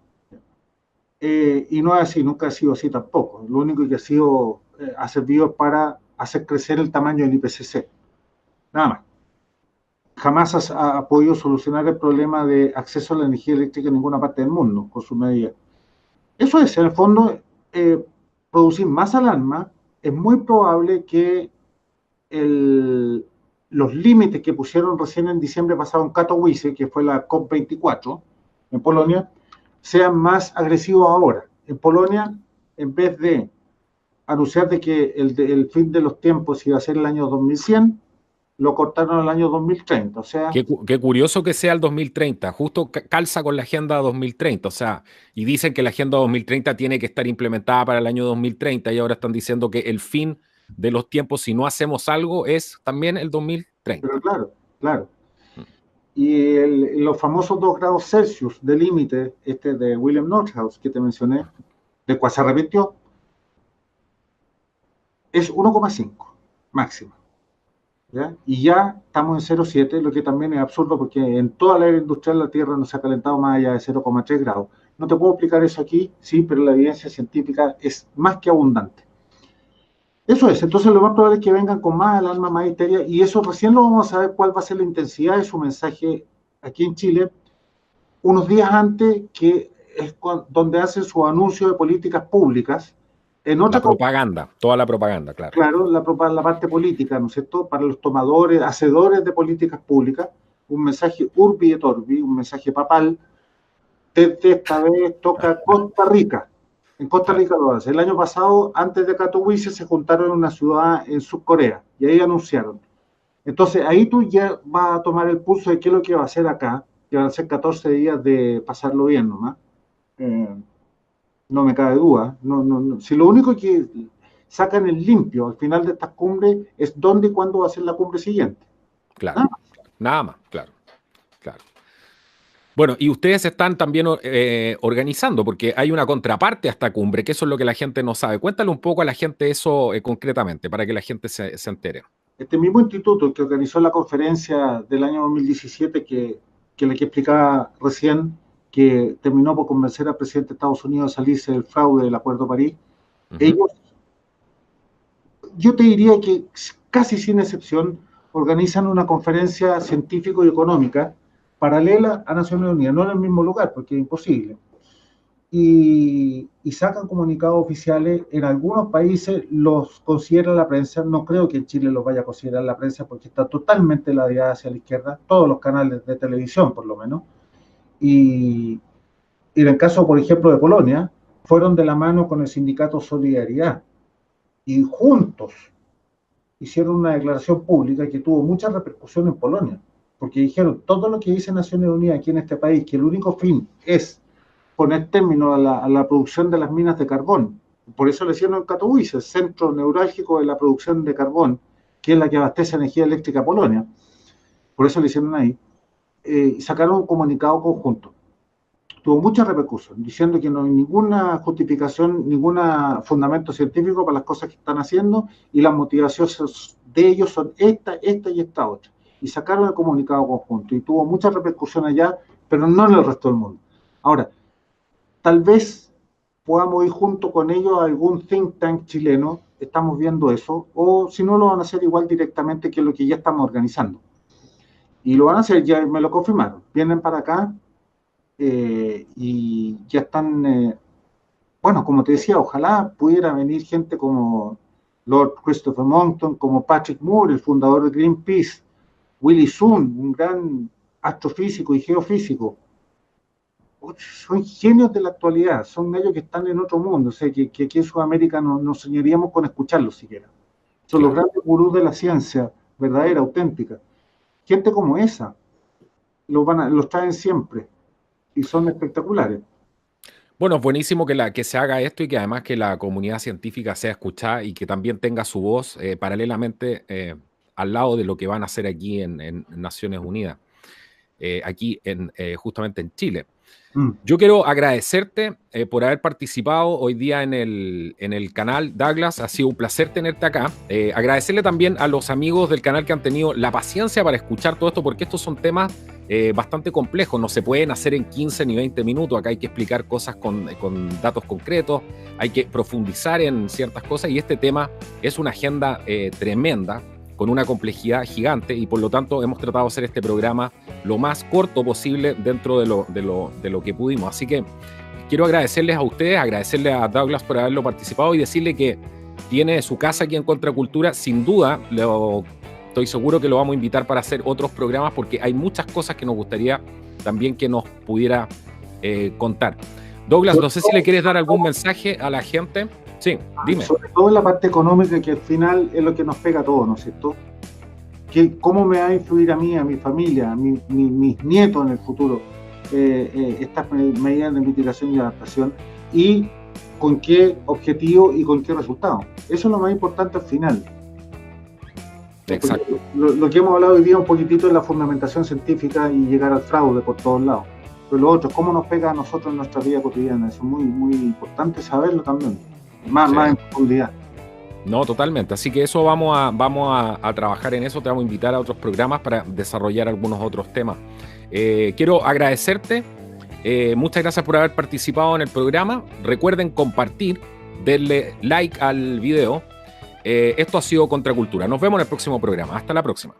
Y no es así, nunca ha sido así tampoco. Lo único que ha servido para hacer crecer el tamaño del IPCC. Nada más. Jamás ha podido solucionar el problema de acceso a la energía eléctrica en ninguna parte del mundo con sus medidas. Eso es, en el fondo, producir más alarma. Es muy probable que los límites que pusieron recién en diciembre pasado en Katowice, que fue la COP24 en Polonia, sean más agresivos ahora. En Polonia, en vez de anunciar de que el fin de los tiempos iba a ser el año 2100, lo cortaron al año 2030. O sea, qué curioso que sea el 2030, justo calza con la Agenda 2030, o sea, y dicen que la Agenda 2030 tiene que estar implementada para el año 2030 y ahora están diciendo que el fin de los tiempos, si no hacemos algo, es también el 2030. Pero claro. Y los famosos 2 grados Celsius de límite, de William Nordhaus, que te mencioné, del cual se arrepintió, es 1,5 máximo. ¿Ya? Y ya estamos en 0,7, lo que también es absurdo porque en toda la era industrial la Tierra no se ha calentado más allá de 0,3 grados. No te puedo explicar eso aquí, sí, pero la evidencia científica es más que abundante. Eso es, entonces lo más probable es que vengan con más alarma, más histeria, y eso recién lo vamos a ver cuál va a ser la intensidad de su mensaje aquí en Chile, unos días antes, que es donde hacen su anuncio de políticas públicas. La propaganda, toda la propaganda, claro. Claro, la parte política, ¿no es cierto? Para los tomadores, hacedores de políticas públicas, un mensaje urbi et orbi, un mensaje papal. Desde esta vez toca Costa Rica. En Costa Rica lo hace. El año pasado, antes de Katowice, se juntaron en una ciudad en Subcorea y ahí anunciaron. Entonces, ahí tú ya vas a tomar el pulso de qué es lo que va a hacer acá, que van a ser 14 días de pasarlo bien nomás. No me cabe duda. No. Si lo único que sacan el limpio al final de estas cumbres es dónde y cuándo va a ser la cumbre siguiente. Claro, nada más, claro. Bueno, y ustedes están también organizando, porque hay una contraparte a esta cumbre, que eso es lo que la gente no sabe. Cuéntale un poco a la gente eso concretamente, para que la gente se entere. Este mismo instituto que organizó la conferencia del año 2017, que explicaba recién, que terminó por convencer al presidente de Estados Unidos a salirse del fraude del Acuerdo de París, ellos, yo te diría que casi sin excepción, organizan una conferencia científico y económica paralela a Naciones Unidas, no en el mismo lugar, porque es imposible. y sacan comunicados oficiales. En algunos países los considera la prensa, no creo que en Chile los vaya a considerar la prensa porque está totalmente ladeada hacia la izquierda, todos los canales de televisión por lo menos, y en el caso, por ejemplo, de Polonia, fueron de la mano con el sindicato Solidaridad y juntos hicieron una declaración pública que tuvo mucha repercusión en Polonia, porque dijeron, todo lo que dice Naciones Unidas aquí en este país, que el único fin es poner término a la producción de las minas de carbón. Por eso le hicieron en Katowice, el centro neurálgico de la producción de carbón, que es la que abastece energía eléctrica a Polonia. Por eso le hicieron ahí. Sacaron un comunicado conjunto. Tuvo mucha repercusión, diciendo que no hay ninguna justificación, ningún fundamento científico para las cosas que están haciendo y las motivaciones de ellos son esta y esta otra. Y sacaron el comunicado conjunto y tuvo mucha repercusión allá, pero no en el resto del mundo. Ahora, tal vez podamos ir junto con ellos a algún think tank chileno, estamos viendo eso, o si no lo van a hacer igual directamente que lo que ya estamos organizando. Y lo van a hacer, ya me lo confirmaron, vienen para acá y ya están, bueno, como te decía, ojalá pudiera venir gente como Lord Christopher Monckton, como Patrick Moore, el fundador de Greenpeace, Willy Sun, un gran astrofísico y geofísico. Son genios de la actualidad, son ellos que están en otro mundo, o sea, que aquí en Sudamérica no soñaríamos con escucharlos siquiera. Son los grandes gurús de la ciencia, verdadera, auténtica. Gente como esa, los traen siempre, y son espectaculares. Bueno, es buenísimo que se haga esto y que además que la comunidad científica sea escuchada y que también tenga su voz paralelamente al lado de lo que van a hacer aquí en Naciones Unidas, aquí justamente en Chile. Yo quiero agradecerte por haber participado hoy día en el canal, Douglas. Ha sido un placer tenerte acá. Agradecerle también a los amigos del canal que han tenido la paciencia para escuchar todo esto, porque estos son temas bastante complejos. No se pueden hacer en 15 ni 20 minutos. Acá hay que explicar cosas con datos concretos. Hay que profundizar en ciertas cosas. Y este tema es una agenda tremenda, con una complejidad gigante, y por lo tanto hemos tratado de hacer este programa lo más corto posible dentro de lo que pudimos. Así que quiero agradecerles a ustedes, agradecerle a Douglas por haberlo participado y decirle que tiene su casa aquí en Contracultura. Sin duda, estoy seguro que lo vamos a invitar para hacer otros programas, porque hay muchas cosas que nos gustaría también que nos pudiera contar. Douglas, no sé si le quieres dar algún mensaje a la gente. Sí, dime. Sobre todo en la parte económica, que al final es lo que nos pega a todos, ¿no es cierto? ¿Cómo me va a influir a mí, a mi familia, a mis nietos en el futuro, estas medidas de mitigación y adaptación? ¿Y con qué objetivo y con qué resultado? Eso es lo más importante al final. Exacto. Lo que hemos hablado hoy día un poquitito es la fundamentación científica y llegar al fraude por todos lados. Pero lo otro, ¿cómo nos pega a nosotros en nuestra vida cotidiana? Eso es muy, muy importante saberlo también. Más en profundidad. No, totalmente. Así que eso vamos a trabajar en eso. Te vamos a invitar a otros programas para desarrollar algunos otros temas. Quiero agradecerte. Muchas gracias por haber participado en el programa. Recuerden compartir, denle like al video. Esto ha sido Contracultura. Nos vemos en el próximo programa. Hasta la próxima.